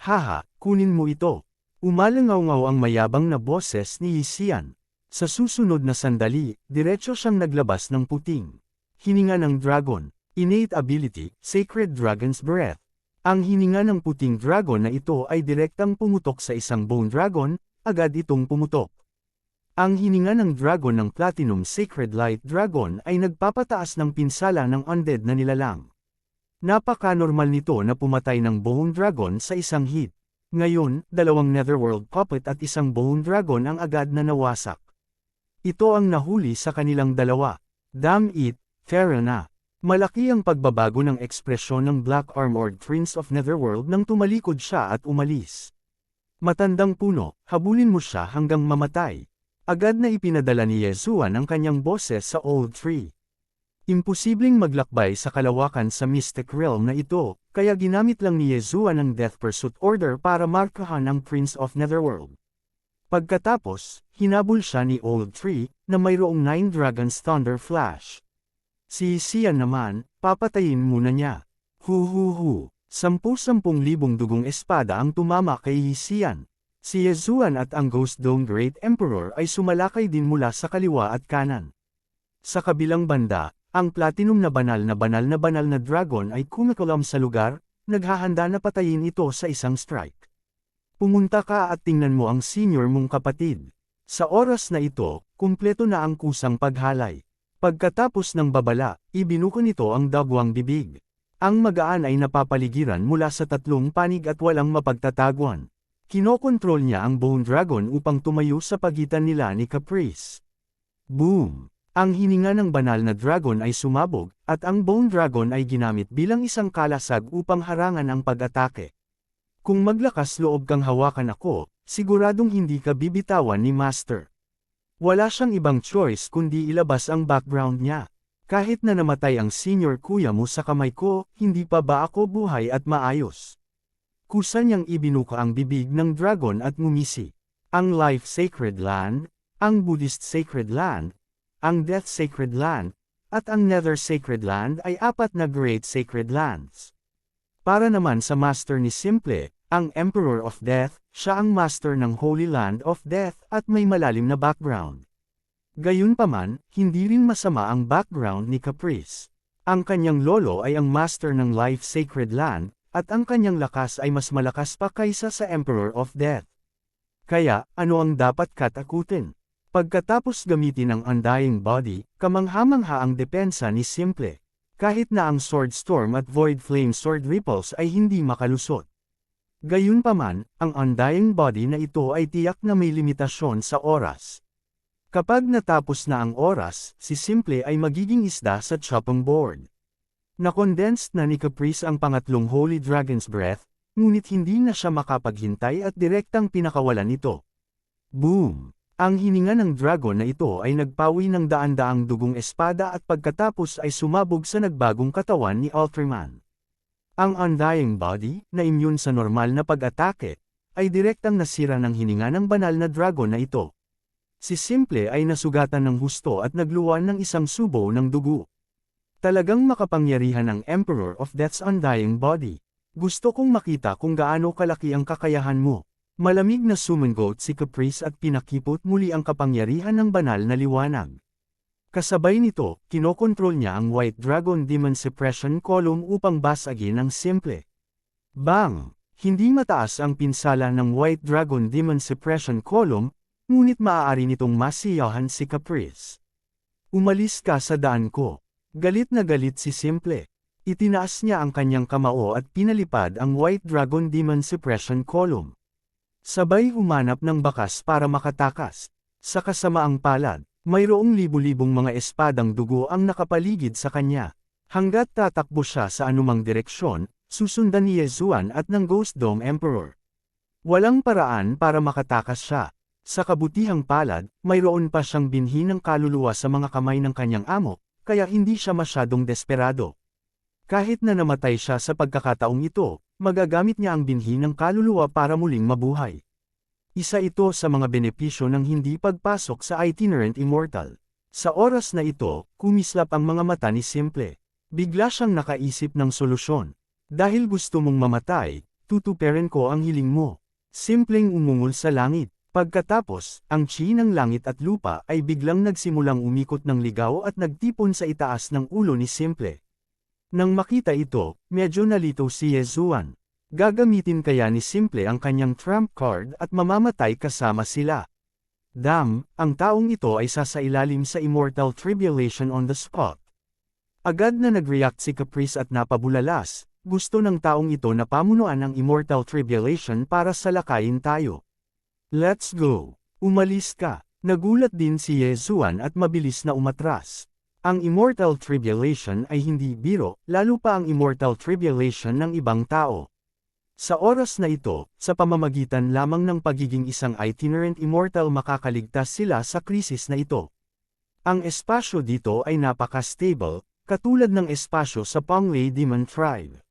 Haha, kunin mo ito. Umalangaw-ngaw ang mayabang na boses ni Xian. Sa susunod na sandali, diretso siyang naglabas ng puting hininga ng dragon. Innate ability, Sacred Dragon's Breath. Ang hininga ng puting dragon na ito ay direktang pumutok sa isang Bone Dragon, agad itong pumutok. Ang hininga ng dragon ng Platinum Sacred Light Dragon ay nagpapataas ng pinsala ng undead na nilalang. Napaka-normal nito na pumatay ng Bone Dragon sa isang hit. Ngayon, dalawang Netherworld puppet at isang Bone Dragon ang agad na nawasak. Ito ang nahuli sa kanilang dalawa. Damn it, fair na. Malaki ang pagbabago ng ekspresyon ng Black Armored Prince of Netherworld nang tumalikod siya at umalis. Matandang puno, habulin mo siya hanggang mamatay. Agad na ipinadala ni Ye Zuan ang kanyang boses sa Old Tree. Imposibleng maglakbay sa kalawakan sa Mystic Realm na ito, kaya ginamit lang ni Ye Zuan ang Death Pursuit Order para markahan ang Prince of Netherworld. Pagkatapos, hinabol siya ni Old Tree, na mayroong 9 Dragons Thunder Flash. Si Xian naman, papatayin muna niya. Hu. 10,000 dugong espada ang tumama kay Xian. Si Ye Zuan at ang Ghost Dome Great Emperor ay sumalakay din mula sa kaliwa at kanan. Sa kabilang banda, ang platinum na banal na dragon ay kumikulam sa lugar, naghahanda na patayin ito sa isang strike. Pumunta ka at tingnan mo ang senior mong kapatid. Sa oras na ito, kumpleto na ang kusang paghalay. Pagkatapos ng babala, ibinuko nito ang dagwang bibig. Ang magaan ay napapaligiran mula sa 3 panig at walang mapagtataguan. Kinokontrol niya ang Bone Dragon upang tumayo sa pagitan nila ni Caprice. Boom! Ang hininga ng banal na dragon ay sumabog, at ang Bone Dragon ay ginamit bilang isang kalasag upang harangan ang pag-atake. Kung maglakas loob kang hawakan ako, siguradong hindi ka bibitawan ni Master. Wala siyang ibang choice kundi ilabas ang background niya. Kahit na namatay ang senior kuya mo sa kamay ko, hindi pa ba ako buhay at maayos? Kusa niyang ibinuka ang bibig ng dragon at ngumisi. Ang Life Sacred Land, ang Buddhist Sacred Land, ang Death Sacred Land, at ang Nether Sacred Land ay apat na Great Sacred Lands. Para naman sa master ni Simple, ang Emperor of Death, siya ang master ng Holy Land of Death at may malalim na background. Gayunpaman, hindi rin masama ang background ni Caprice. Ang kanyang lolo ay ang master ng Life Sacred Land, at ang kanyang lakas ay mas malakas pa kaysa sa Emperor of Death. Kaya, ano ang dapat katakutin? Pagkatapos gamitin ang Undying Body, kamangha-mangha ang depensa ni Simple. Kahit na ang Sword Storm at Void Flame Sword Ripples ay hindi makalusot. Gayunpaman, ang Undying Body na ito ay tiyak na may limitasyon sa oras. Kapag natapos na ang oras, si Simple ay magiging isda sa chopping board. Na-condensed na ni Caprice ang pangatlong Holy Dragon's Breath, ngunit hindi na siya makapaghintay at direktang pinakawalan ito. Boom! Ang hininga ng dragon na ito ay nagpawi ng daan-daang dugong espada at pagkatapos ay sumabog sa nagbagong katawan ni Ultraman. Ang Undying Body, na immune sa normal na pag-atake, ay direktang nasira ng hininga ng banal na dragon na ito. Si Simple ay nasugatan ng husto at nagluwan ng isang subo ng dugo. Talagang makapangyarihan ang Emperor of Death's Undying Body. Gusto kong makita kung gaano kalaki ang kakayahan mo. Malamig na sumangot si Caprice at pinakipot muli ang kapangyarihan ng banal na liwanag. Kasabay nito, kinokontrol niya ang White Dragon Demon Suppression Column upang basagin ang Simple. Bang! Hindi mataas ang pinsala ng White Dragon Demon Suppression Column, ngunit maaari nitong masiyahan si Caprice. Umalis ka sa daan ko. Galit na galit si Simple. Itinaas niya ang kanyang kamao at pinalipad ang White Dragon Demon Suppression Column. Sabay humanap ng bakas para makatakas. Sa kasamaang palad, mayroong libu-libong mga espadang dugo ang nakapaligid sa kanya. Hanggat tatakbo siya sa anumang direksyon, susundan ni Yezuan at ng Ghost Dome Emperor. Walang paraan para makatakas siya. Sa kabutihang palad, mayroon pa siyang binhi ng kaluluwa sa mga kamay ng kanyang amo, kaya hindi siya masyadong desperado. Kahit na namatay siya sa pagkakataong ito, magagamit niya ang binhi ng kaluluwa para muling mabuhay. Isa ito sa mga benepisyo ng hindi pagpasok sa Itinerant Immortal. Sa oras na ito, kumislap ang mga mata ni Simple. Bigla siyang nakaisip ng solusyon. Dahil gusto mong mamatay, tutuperin ko ang hiling mo. Simpleng umungol sa langit. Pagkatapos, ang chi ng langit at lupa ay biglang nagsimulang umikot ng ligaw at nagtipon sa itaas ng ulo ni Simple. Nang makita ito, medyo nalito si Yezuan. Gagamitin kaya ni Simple ang kanyang trump card at mamamatay kasama sila. Damn, ang taong ito ay sasailalim sa Immortal Tribulation on the spot. Agad na nag-react si Caprice at napabulalas, gusto ng taong ito na pamunuan ang Immortal Tribulation para salakayin tayo. Let's go. Umalis ka. Nagulat din si Yezuan at mabilis na umatras. Ang Immortal Tribulation ay hindi biro, lalo pa ang Immortal Tribulation ng ibang tao. Sa oras na ito, sa pamamagitan lamang ng pagiging isang itinerant immortal makakaligtas sila sa krisis na ito. Ang espasyo dito ay napaka-stable, katulad ng espasyo sa Ponglei Demon Tribe.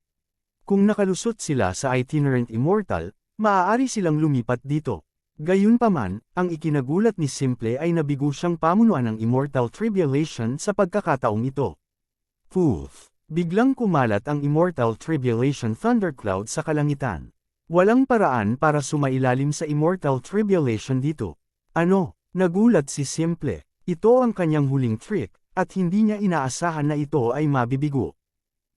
Kung nakalusot sila sa itinerant immortal, maaari silang lumipat dito. Gayunpaman, ang ikinagulat ni Simple ay nabigo siyang pamunuan ng Immortal Tribulation sa pagkakataong ito. Poof! Biglang kumalat ang Immortal Tribulation Thundercloud sa kalangitan. Walang paraan para sumailalim sa Immortal Tribulation dito. Ano? Nagulat si Simple. Ito ang kanyang huling trick, at hindi niya inaasahan na ito ay mabibigo.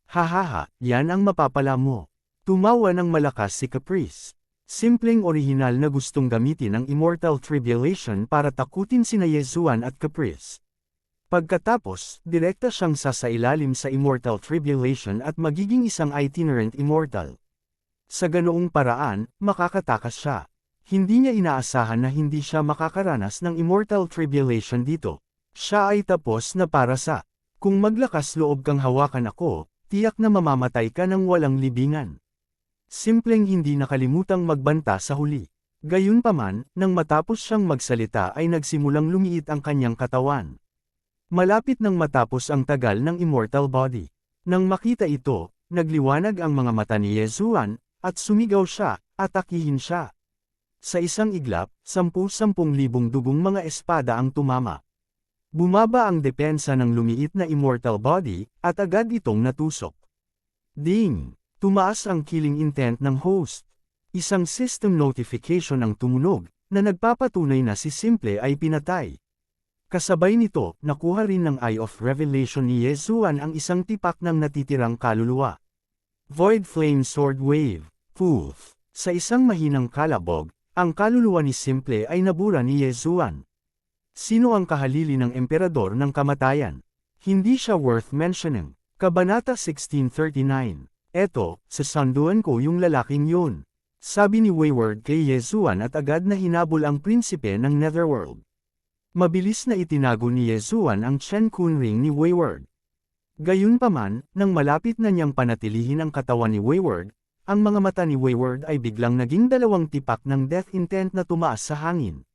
Hahaha, yan ang mapapala mo. Tumawa ng malakas si Caprice. Simpleng orihinal na gustong gamitin ang Immortal Tribulation para takutin sina Yezuan at Caprice. Pagkatapos, direkta siyang sasailalim sa Immortal Tribulation at magiging isang itinerant immortal. Sa ganoong paraan, makakatakas siya. Hindi niya inaasahan na hindi siya makakaranas ng Immortal Tribulation dito. Siya ay tapos na para sa, kung maglakas loob kang hawakan ako, tiyak na mamamatay ka ng walang libingan. Simpleng hindi nakalimutang magbanta sa huli. Gayunpaman, nang matapos siyang magsalita ay nagsimulang lumiit ang kanyang katawan. Malapit nang matapos ang tagal ng immortal body. Nang makita ito, nagliwanag ang mga mata ni Yezuan, at sumigaw siya, atakihin siya. Sa isang iglap, 10,000 dugong mga espada ang tumama. Bumaba ang depensa ng lumiit na immortal body, at agad itong natusok. Ding! Tumaas ang killing intent ng host. Isang system notification ang tumunog, na nagpapatunay na si Simple ay pinatay. Kasabay nito, nakuha rin ng Eye of Revelation ni Yezuan ang isang tipak ng natitirang kaluluwa. Void Flame Sword Wave. Poof! Sa isang mahinang kalabog, ang kaluluwa ni Simple ay nabura ni Yezuan. Sino ang kahalili ng emperador ng kamatayan? Hindi siya worth mentioning. Kabanata 1639. Eto, sasanduan ko yung lalaking yun. Sabi ni Wayward kay Yezuan at agad na hinabol ang prinsipe ng Netherworld. Mabilis na itinago ni Yezuan ang Chen Kun Ring ni Wayward. Gayunpaman, nang malapit na niyang panatilihin ang katawan ni Wayward, ang mga mata ni Wayward ay biglang naging dalawang tipak ng death intent na tumaas sa hangin.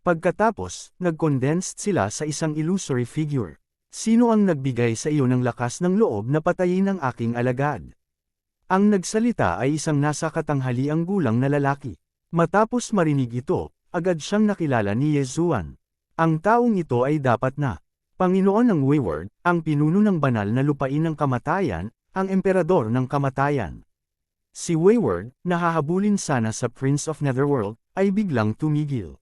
Pagkatapos, nag-condensed sila sa isang illusory figure. Sino ang nagbigay sa iyo ng lakas ng loob na patayin ang aking alagad? Ang nagsalita ay isang nasa katanghaliang gulang na lalaki. Matapos marinig ito, agad siyang nakilala ni Yezuan. Ang taong ito ay dapat na Panginoon ng Wayward, ang pinuno ng banal na lupain ng kamatayan, ang emperador ng kamatayan. Si Wayward, nahahabulin sana sa Prince of Netherworld, ay biglang tumigil.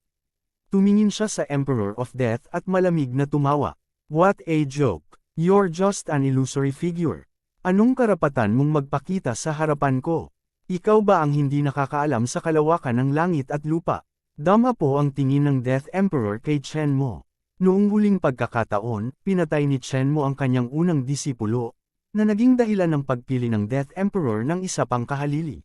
Tumingin siya sa Emperor of Death at malamig na tumawa. What a joke! You're just an illusory figure. Anong karapatan mong magpakita sa harapan ko? Ikaw ba ang hindi nakakaalam sa kalawakan ng langit at lupa? Dama po ang tingin ng Death Emperor kay Chen Mo. Noong huling pagkakataon, pinatay ni Chen Mo ang kanyang unang disipulo, na naging dahilan ng pagpili ng Death Emperor ng isa pang kahalili.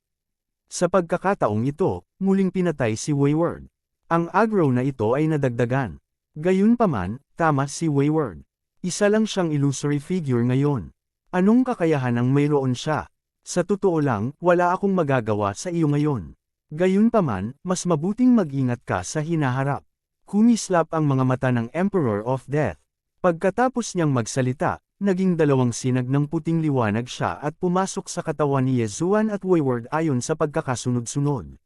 Sa pagkakataong ito, muling pinatay si Wayward. Ang aggro na ito ay nadagdagan. Gayunpaman, tama si Wayward. Isa lang siyang illusory figure ngayon. Anong kakayahan ang mayroon siya? Sa totoo lang, wala akong magagawa sa iyo ngayon. Gayunpaman, mas mabuting mag-ingat ka sa hinaharap. Kumislap ang mga mata ng Emperor of Death. Pagkatapos niyang magsalita, naging dalawang sinag ng puting liwanag siya at pumasok sa katawan ni Yezuan at Wayward ayon sa pagkakasunod-sunod.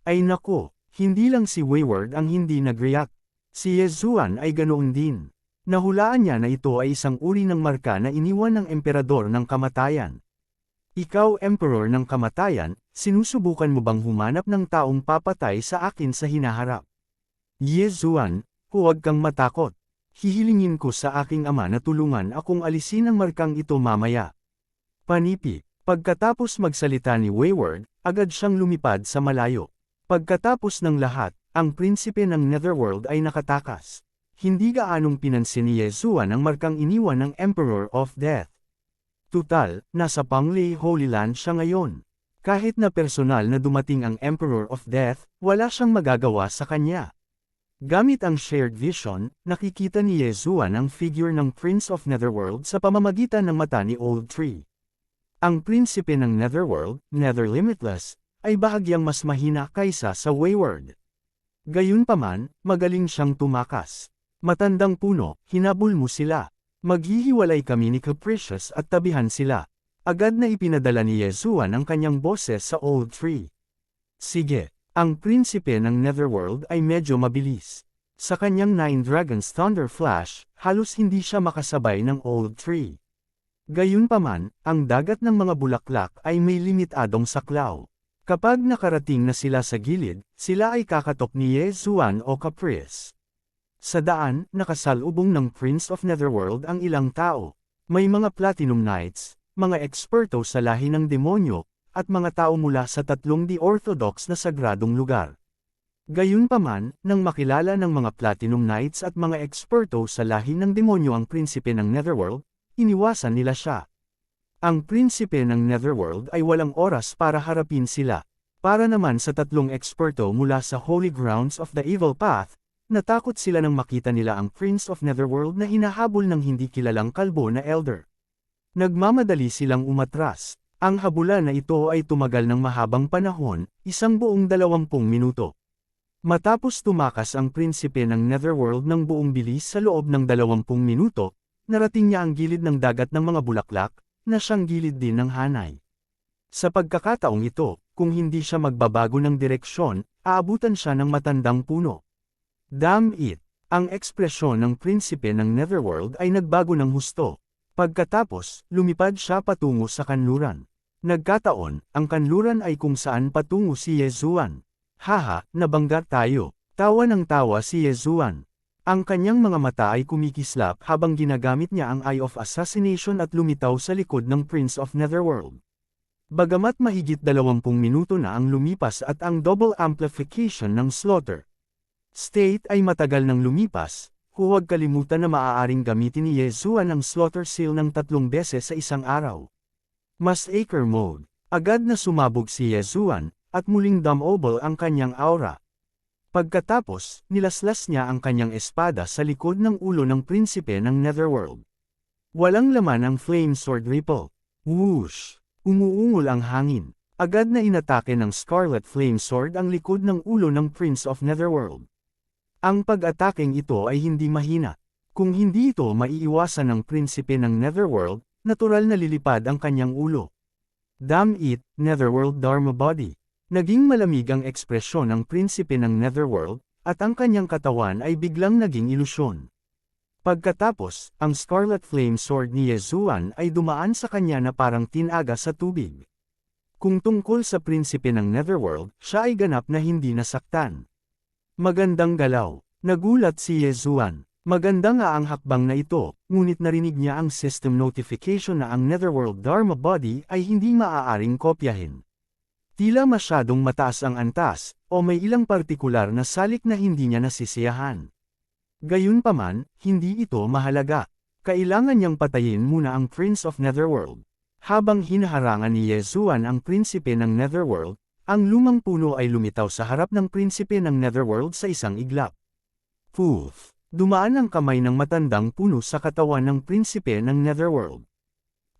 Ay nako! Hindi lang si Wayward ang hindi nag-react. Si Yezuan ay ganoon din. Nahulaan niya na ito ay isang uri ng marka na iniwan ng emperador ng kamatayan. Ikaw, Emperor ng kamatayan, sinusubukan mo bang humanap ng taong papatay sa akin sa hinaharap? Yezuan, huwag kang matakot. Hihilingin ko sa aking ama na tulungan akong alisin ang markang ito mamaya. Panipi. Pagkatapos magsalita ni Wayward, agad siyang lumipad sa malayo. Pagkatapos ng lahat, ang prinsipe ng Netherworld ay nakatakas. Hindi gaanong pinansin ni Yezuan ang markang iniwan ng Emperor of Death. Tutal, nasa Panglay Holy Land siya ngayon. Kahit na personal na dumating ang Emperor of Death, wala siyang magagawa sa kanya. Gamit ang shared vision, nakikita ni Yezuan ang figure ng Prince of Netherworld sa pamamagitan ng mata ni Old Tree. Ang prinsipe ng Netherworld, Nether Limitless, ay bahagyang mas mahina kaysa sa Wayward. Gayunpaman, magaling siyang tumakas. Matandang puno, hinabol mo sila. Maghihiwalay kami ni Capricious at tabihan sila. Agad na ipinadala ni Yezuan ang kanyang boses sa Old Tree. Sige, ang prinsipe ng Netherworld ay medyo mabilis. Sa kanyang 9 Dragons Thunder Flash, halos hindi siya makasabay ng Old Tree. Gayunpaman, ang dagat ng mga bulaklak ay may limitadong saklaw. Kapag nakarating na sila sa gilid, sila ay kakatok ni Yezuan o Caprice. Sa daan, nakasalubong ng Prince of Netherworld ang ilang tao. May mga Platinum Knights, mga eksperto sa lahi ng demonyo, at mga tao mula sa 3 di-orthodox na sagradong lugar. Gayunpaman, nang makilala ng mga Platinum Knights at mga eksperto sa lahi ng demonyo ang prinsipe ng Netherworld, iniwasan nila siya. Ang prinsipe ng Netherworld ay walang oras para harapin sila. Para naman sa 3 eksperto mula sa Holy Grounds of the Evil Path, natakot sila nang makita nila ang Prince of Netherworld na hinahabol ng hindi kilalang kalbo na elder. Nagmamadali silang umatras. Ang habulan na ito ay tumagal ng mahabang panahon, 1 buong 20 minuto. Matapos tumakas ang prinsipe ng Netherworld ng buong bilis sa loob ng 20 minuto, narating niya ang gilid ng dagat ng mga bulaklak, na siyang gilid din ng hanay. Sa pagkakataong ito, kung hindi siya magbabago ng direksyon, aabutan siya ng matandang puno. Damn it! Ang ekspresyon ng prinsipe ng Netherworld ay nagbago ng husto. Pagkatapos, lumipad siya patungo sa kanluran. Nagkataon, ang kanluran ay kung saan patungo si Yezuan. Haha, nabangga tayo. Tawa ng tawa si Yezuan. Ang kanyang mga mata ay kumikislap habang ginagamit niya ang Eye of Assassination at lumitaw sa likod ng Prince of Netherworld. Bagamat mahigit 20 minuto na ang lumipas at ang double amplification ng Slaughter State ay matagal nang lumipas, huwag kalimutan na maaaring gamitin ni Yezuan ang Slaughter Seal ng 3 beses sa isang araw. Massacre Mode. Agad na sumabog si Yezuan, at muling dumobble ang kanyang aura. Pagkatapos, nilaslas niya ang kanyang espada sa likod ng ulo ng prinsipe ng Netherworld. Walang laman ang Flame Sword Ripple. Whoosh! Umuungol ang hangin. Agad na inatake ng Scarlet Flame Sword ang likod ng ulo ng Prince of Netherworld. Ang pag-atakeng ito ay hindi mahina. Kung hindi ito maiiwasan ng prinsipe ng Netherworld, natural na lilipad ang kanyang ulo. Damn it, Netherworld Dharma Body. Naging malamig ang ekspresyon ng prinsipe ng Netherworld, at ang kanyang katawan ay biglang naging ilusyon. Pagkatapos, ang Scarlet Flame Sword ni Yezuan ay dumaan sa kanya na parang tinaga sa tubig. Kung tungkol sa prinsipe ng Netherworld, siya ay ganap na hindi nasaktan. Magandang galaw. Nagulat si Yezuan. Maganda nga ang hakbang na ito, ngunit narinig niya ang system notification na ang Netherworld Dharma Body ay hindi maaaring kopyahin. Tila masyadong mataas ang antas, o may ilang partikular na salik na hindi niya nasisiyahan. Gayunpaman, hindi ito mahalaga. Kailangan niyang patayin muna ang Prince of Netherworld. Habang hinaharangan ni Yezuan ang prinsipe ng Netherworld, ang lumang puno ay lumitaw sa harap ng prinsipe ng Netherworld sa isang iglap. Poof! Dumaan ang kamay ng matandang puno sa katawan ng prinsipe ng Netherworld.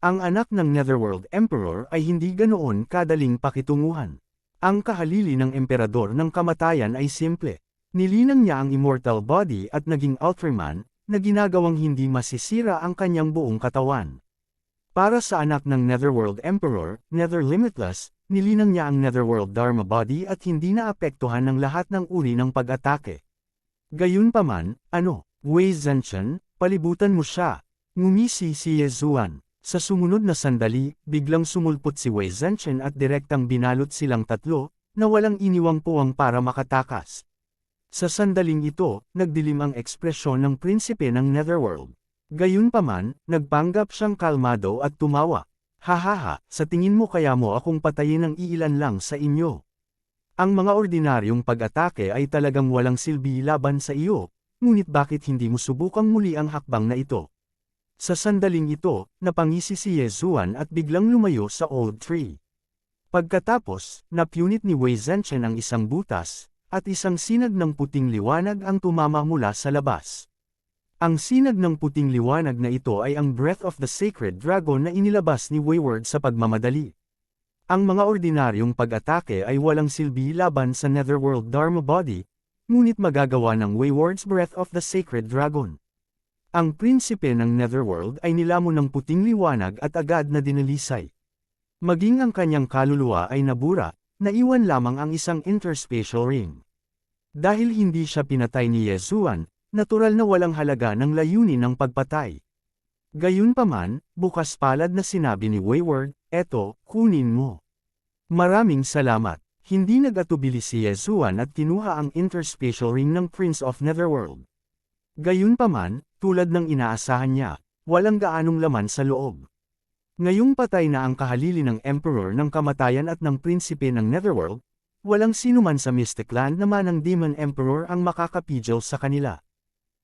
Ang anak ng Netherworld Emperor ay hindi ganoon kadaling pakitunguhan. Ang kahalili ng emperador ng kamatayan ay simple. Nilinang niya ang immortal body at naging Ultraman, na ginagawang hindi masisira ang kanyang buong katawan. Para sa anak ng Netherworld Emperor, Nether Limitless, nilinang niya ang Netherworld Dharma Body at hindi naapektuhan ng lahat ng uri ng pag-atake. Gayunpaman, Wei Zhenchen, palibutan mo siya. Ngumisi si Yezuan. Sa sumunod na sandali, biglang sumulpot si Wei Zhenchen at direktang binalot silang tatlo, na walang iniwang puwang para makatakas. Sa sandaling ito, nagdilim ang ekspresyon ng prinsipe ng Netherworld. Gayunpaman, nagpanggap siyang kalmado at tumawa. Hahaha, sa tingin mo kaya mo akong patayin ng iilan lang sa inyo? Ang mga ordinaryong pag-atake ay talagang walang silbi laban sa iyo, ngunit bakit hindi mo subukang muli ang hakbang na ito? Sa sandaling ito, napangisi si Yezuan at biglang lumayo sa Old Tree. Pagkatapos, napunit ni Wei Zhenchen ang isang butas, at isang sinag ng puting liwanag ang tumama mula sa labas. Ang sinag ng puting liwanag na ito ay ang Breath of the Sacred Dragon na inilabas ni Wayward sa pagmamadali. Ang mga ordinaryong pag-atake ay walang silbi laban sa Netherworld Dharma Body, ngunit magagawa ng Wayward's Breath of the Sacred Dragon. Ang prinsipe ng Netherworld ay nilamon ng puting liwanag at agad na dinalisay. Maging ang kanyang kaluluwa ay nabura, naiwan lamang ang isang interspatial ring. Dahil hindi siya pinatay ni Yezuan, natural na walang halaga ng layunin ng pagpatay. Gayunpaman, bukas palad na sinabi ni Wayward, "Eto, kunin mo." Maraming salamat. Hindi nag-atubili si Yezuan at kinuha ang interspatial ring ng Prince of Netherworld. Gayunpaman, tulad ng inaasahan niya, walang gaanong laman sa loob. Ngayong patay na ang kahalili ng Emperor ng kamatayan at ng prinsipe ng Netherworld, walang sinuman sa Mystic Land naman ng Demon Emperor ang makakapigil sa kanila.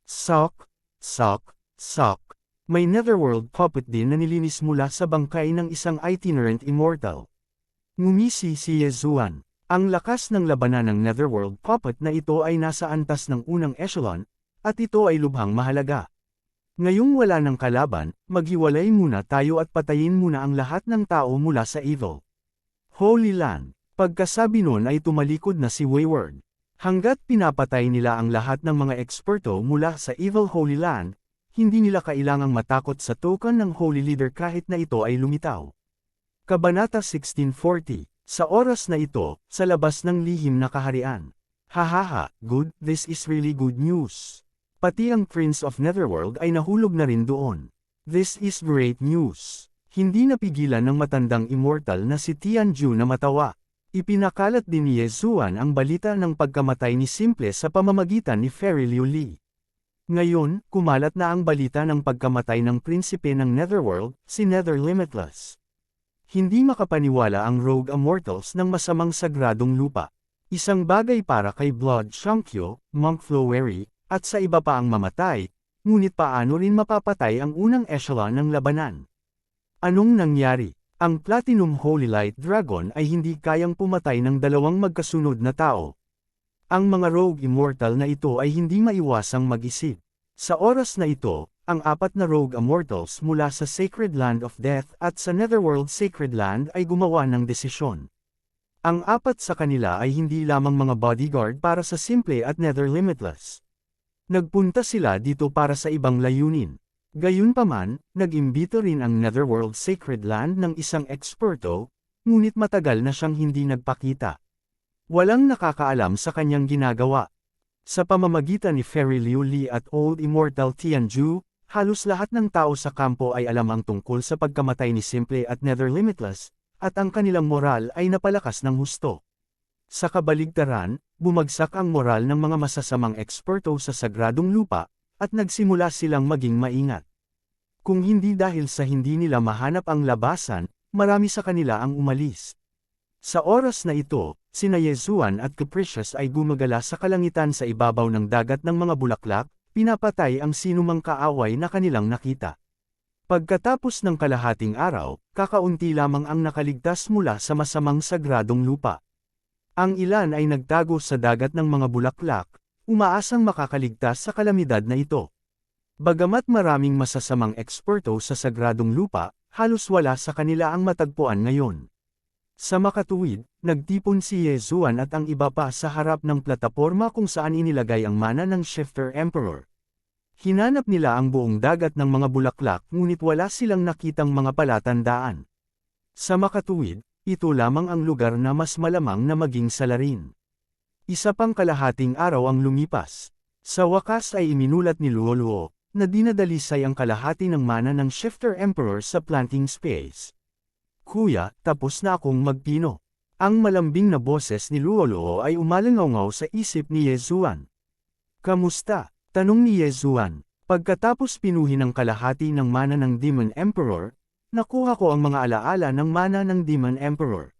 Sok, sok, sok. May Netherworld puppet din na nilinis mula sa bangkay ng isang itinerant immortal. Ngumisi si Yezuan. Ang lakas ng labanan ng Netherworld puppet na ito ay nasa antas ng unang echelon, at ito ay lubhang mahalaga. Ngayong wala ng kalaban, maghiwalay muna tayo at patayin muna ang lahat ng tao mula sa evil Holy Land. Pagkasabi nun ay tumalikod na si Wayward. Hanggat pinapatay nila ang lahat ng mga eksperto mula sa evil Holy Land, hindi nila kailangang matakot sa token ng Holy Leader kahit na ito ay lumitaw. Kabanata 1640. Sa oras na ito, sa labas ng lihim na kaharian. Hahaha, good, this is really good news. Pati ang Prince of Netherworld ay nahulog na rin doon. This is great news. Hindi napigilan ng matandang immortal na si Tianju na matawa. Ipinakalat din ni Yezuan ang balita ng pagkamatay ni Simple sa pamamagitan ni Fairy Liu Li. Ngayon, kumalat na ang balita ng pagkamatay ng prinsipe ng Netherworld, si Nether Limitless. Hindi makapaniwala ang Rogue Immortals ng masamang sagradong lupa. Isang bagay para kay Blood Shankyo, Monk Floweri, at sa iba pa ang mamatay, ngunit paano rin mapapatay ang unang echelon ng labanan? Anong nangyari? Ang Platinum Holy Light Dragon ay hindi kayang pumatay ng dalawang magkasunod na tao. Ang mga Rogue Immortal na ito ay hindi maiwasang mag-isip. Sa oras na ito, ang apat na Rogue Immortals mula sa Sacred Land of Death at sa Netherworld Sacred Land ay gumawa ng desisyon. Ang apat sa kanila ay hindi lamang mga bodyguard para sa Simple at Nether Limitless. Nagpunta sila dito para sa ibang layunin. Gayunpaman, nag-imbito rin ang Netherworld Sacred Land ng isang eksperto, ngunit matagal na siyang hindi nagpakita. Walang nakakaalam sa kanyang ginagawa. Sa pamamagitan ni Fairy Liu Li at Old Immortal Tianju, halos lahat ng tao sa kampo ay alam ang tungkol sa pagkamatay ni Simple at Nether Limitless, at ang kanilang moral ay napalakas ng husto. Sa kabaligtaran, bumagsak ang moral ng mga masasamang eksperto sa sagradong lupa, at nagsimula silang maging maingat. Kung hindi dahil sa hindi nila mahanap ang labasan, marami sa kanila ang umalis. Sa oras na ito, sina Yezuan at Capricious ay gumagala sa kalangitan sa ibabaw ng dagat ng mga bulaklak, pinapatay ang sinumang kaaway na kanilang nakita. Pagkatapos ng kalahating araw, kakaunti lamang ang nakaligtas mula sa masamang sagradong lupa. Ang ilan ay nagtago sa dagat ng mga bulaklak, umaasang makakaligtas sa kalamidad na ito. Bagamat maraming masasamang eksperto sa sagradong lupa, halos wala sa kanila ang matagpuan ngayon. Sa makatuwid, nagtipon si Yezuan at ang iba pa sa harap ng plataporma kung saan inilagay ang mana ng Shifter Emperor. Hinanap nila ang buong dagat ng mga bulaklak ngunit wala silang nakitang mga palatandaan. Sa makatuwid, ito lamang ang lugar na mas malamang na maging salarin. Isa pang kalahating araw ang lumipas. Sa wakas ay iminulat ni Luoluo, na dinadalisay ang kalahati ng mana ng Shifter Emperor sa planting space. Kuya, tapos na akong magpino. Ang malambing na boses ni Luoluo ay umalangaw sa isip ni Yezuan. Kamusta? Tanong ni Yezuan. Pagkatapos pinuhin ang kalahati ng mana ng Demon Emperor, nakuha ko ang mga alaala ng mana ng Demon Emperor.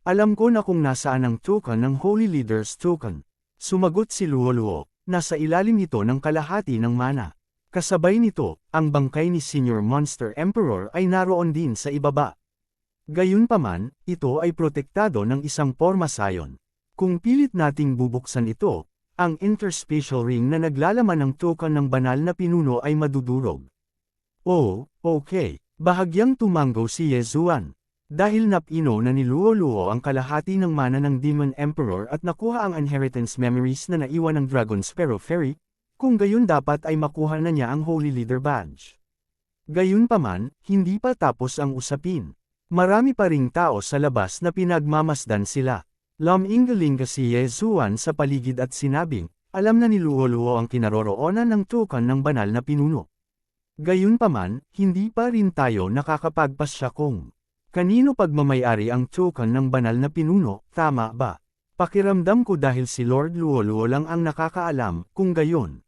Alam ko na kung nasaan ang token ng Holy Leader's token. Sumagot si Luoluo, nasa ilalim ito ng kalahati ng mana. Kasabay nito, ang bangkay ni Senior Monster Emperor ay naroon din sa ibaba. Gayunpaman, ito ay protektado ng isang pormasayon. Kung pilit nating bubuksan ito, ang interspatial ring na naglalaman ng token ng banal na pinuno ay madudurog. Oh, okay, bahagyang tumango si Yezuan. Dahil napino na ni Luoluo ang kalahati ng mana ng Demon Emperor at nakuha ang inheritance memories na naiwan ng Dragon Sparrow Fairy, kung gayon dapat ay makuha na niya ang Holy Leader Badge. Gayunpaman, hindi pa tapos ang usapin. Marami pa ring tao sa labas na pinagmamasdan sila. Lumingalinga si Yezuan sa paligid at sinabing, alam na ni Luoluo ang kinaroroonan ng token ng banal na pinuno. Gayunpaman, hindi pa rin tayo nakakapagpasya kung kanino pagmamayari ang token ng banal na pinuno, tama ba? Pakiramdam ko dahil si Lord Luoluo lang ang nakakaalam, kung gayon.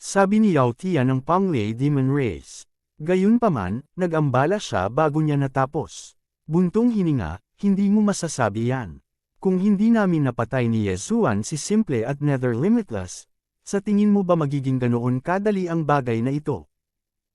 Sabi ni Yao Tia ng Panglay Demon Race. Gayunpaman, nag-ambala siya bago niya natapos. Buntong hininga, hindi mo masasabi yan. Kung hindi namin napatay ni Yezuan si Simple at Nether Limitless, sa tingin mo ba magiging ganoon kadali ang bagay na ito?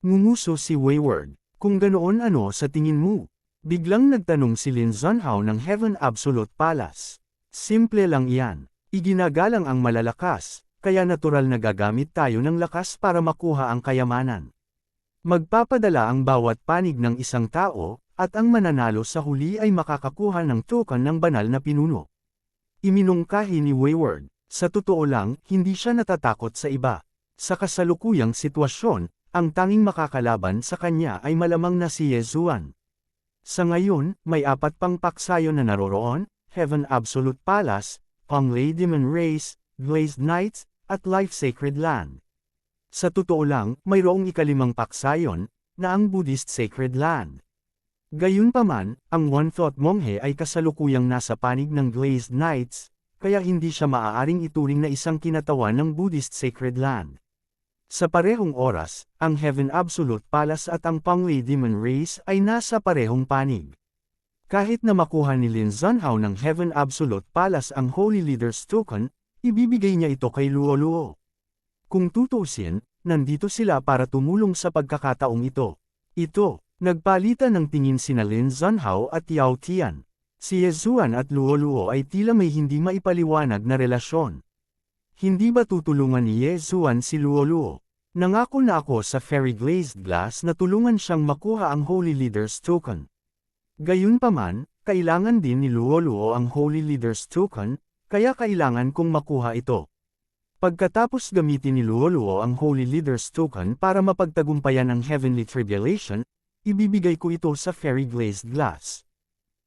Ngumuso si Wayward. Kung ganoon ano sa tingin mo? Biglang nagtanong si Lin Zunhao ng Heaven Absolute Palace. Simple lang iyan. Iginagalang ang malalakas, kaya natural na gagamit tayo ng lakas para makuha ang kayamanan. Magpapadala ang bawat panig ng isang tao, at ang mananalo sa huli ay makakakuha ng token ng banal na pinuno. Iminungkahi ni Wayward. Sa totoo lang, hindi siya natatakot sa iba. Sa kasalukuyang sitwasyon, ang tanging makakalaban sa kanya ay malamang na si Yezuan. Sa ngayon, may 4 pang paksayon na naroroon, Heaven Absolute Palace, Panglay Demon Race, Glazed Knights, at Life Sacred Land. Sa totoo lang, mayroong ika-5 paksayon, na ang Buddhist Sacred Land. Gayunpaman, ang One-Thought Monghe ay kasalukuyang nasa panig ng Glazed Knights, kaya hindi siya maaaring ituring na isang kinatawan ng Buddhist Sacred Land. Sa parehong oras, ang Heaven Absolute Palace at ang Panglay Demon Race ay nasa parehong panig. Kahit na makuha ni Lin Zunhao ng Heaven Absolute Palace ang Holy Leader's Token, ibibigay niya ito kay Luo Luo. Kung tutusin, nandito sila para tumulong sa pagkakataong ito. Nagpalitan ng tingin sina Lin Zunhao at Yao Tian. Si Yezuan at Luo Luo ay tila may hindi maipaliwanag na relasyon. Hindi ba tutulungan ni Yezuan si Luo Luo? Nangako na ako sa Fairy Glazed Glass na tulungan siyang makuha ang Holy Leader's Token. Gayunpaman, kailangan din ni Luo Luo ang Holy Leader's Token, kaya kailangan kong makuha ito. Pagkatapos gamitin ni Luo Luo ang Holy Leader's Token para mapagtagumpayan ang Heavenly Tribulation, ibibigay ko ito sa Fairy Glazed Glass.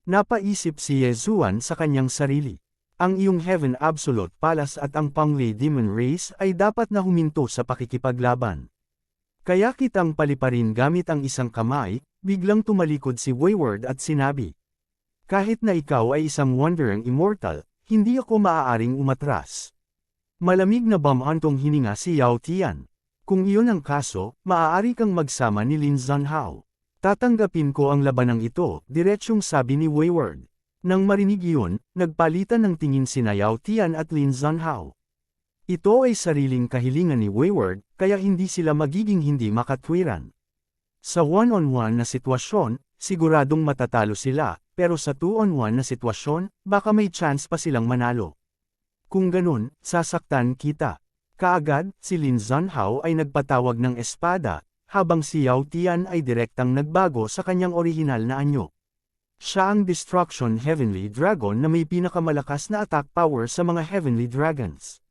Napaisip si Yezuan sa kanyang sarili. Ang iyong Heaven Absolute Palace at ang Panglay Demon Race ay dapat na huminto sa pakikipaglaban. Kaya kitang paliparin gamit ang isang kamay, biglang tumalikod si Wayward at sinabi. Kahit na ikaw ay isang wandering immortal, hindi ako maaaring umatras. Malamig na bamantong hininga si Yao Tian. Kung iyon ang kaso, maaari kang magsama ni Lin Zunhao. Tatanggapin ko ang labanang ito, diretsyong sabi ni Wayward. Nang marinig iyon, nagpalitan ng tingin sina Yao Tian at Lin Zunhao. Ito ay sariling kahilingan ni Wayward, kaya hindi sila magiging hindi makatwiran. Sa one-on-one na sitwasyon, siguradong matatalo sila, pero sa two-on-one na sitwasyon, baka may chance pa silang manalo. Kung ganun, sasaktan kita. Kaagad, si Lin Zunhao ay nagpatawag ng espada, habang si Yao Tian ay direktang nagbago sa kanyang orihinal na anyo. Siya ang Destruction Heavenly Dragon na may pinakamalakas na attack power sa mga Heavenly Dragons.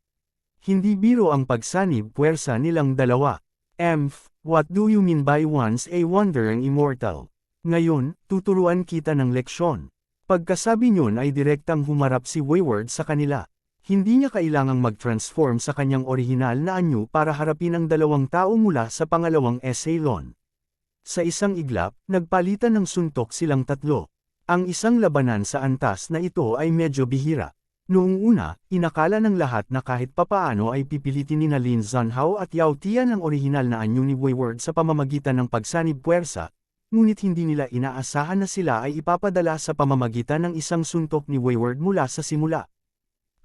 Hindi biro ang pagsanib puwersa nilang dalawa. What do you mean by once a wandering immortal? Ngayon, tuturuan kita ng leksyon. Pagkasabi niyon ay direktang humarap si Wayward sa kanila. Hindi niya kailangang mag-transform sa kanyang orihinal na anyo para harapin ang dalawang tao mula sa pangalawang Esailon. Sa isang iglap, nagpalitan ng suntok silang tatlo. Ang isang labanan sa antas na ito ay medyo bihira. Noong una, inakala ng lahat na kahit papaano ay pipilitin ni Lin Zunhao at Yao Tian ang orihinal na anyo ni Wayward sa pamamagitan ng pagsanib puwersa, ngunit hindi nila inaasahan na sila ay ipapadala sa pamamagitan ng isang suntok ni Wayward mula sa simula.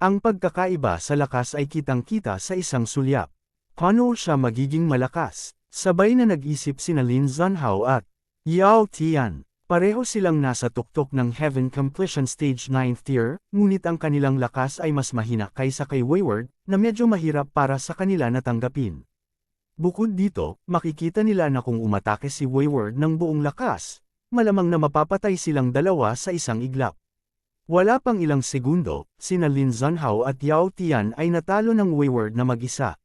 Ang pagkakaiba sa lakas ay kitang-kita sa isang sulyap. Paano siya magiging malakas? Sabay na nag-isip sina Lin Zunhao at Yao Tian. Pareho silang nasa tuktok ng Heaven Completion Stage 9th Tier, ngunit ang kanilang lakas ay mas mahina kaysa kay Wayward, na medyo mahirap para sa kanila na tanggapin. Bukod dito, makikita nila na kung umatake si Wayward ng buong lakas, malamang na mapapatay silang dalawa sa isang iglap. Wala pang ilang segundo, sina Lin Zunhao at Yao Tian ay natalo ng Wayward na mag-isa.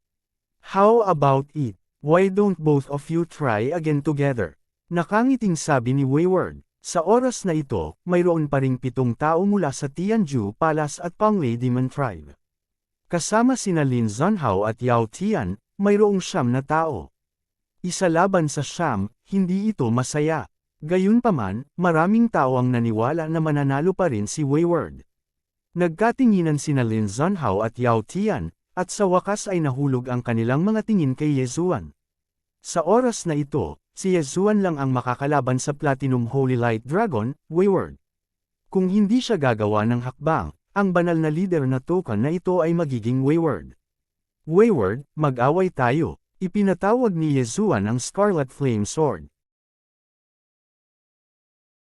How about it? Why don't both of you try again together? Nakangiting sabi ni Wayward. Sa oras na ito, mayroon pa ring 7 tao mula sa Tianju Palace at Panglay Demon Tribe. Kasama sina Lin Zunhao at Yao Tian, mayroong 9 na tao. Isa laban sa 9, hindi ito masaya. Gayunpaman, maraming tao ang naniwala na mananalo pa rin si Wayward. Nagkatinginan sina Lin Zunhao at Yao Tian, at sa wakas ay nahulog ang kanilang mga tingin kay Yezuan. Sa oras na ito, si Yezuan lang ang makakalaban sa Platinum Holy Light Dragon, Wayward. Kung hindi siya gagawa ng hakbang, ang banal na leader na token na ito ay magiging Wayward. Wayward, mag-away tayo. Ipinatawag ni Yezuan ang Scarlet Flame Sword.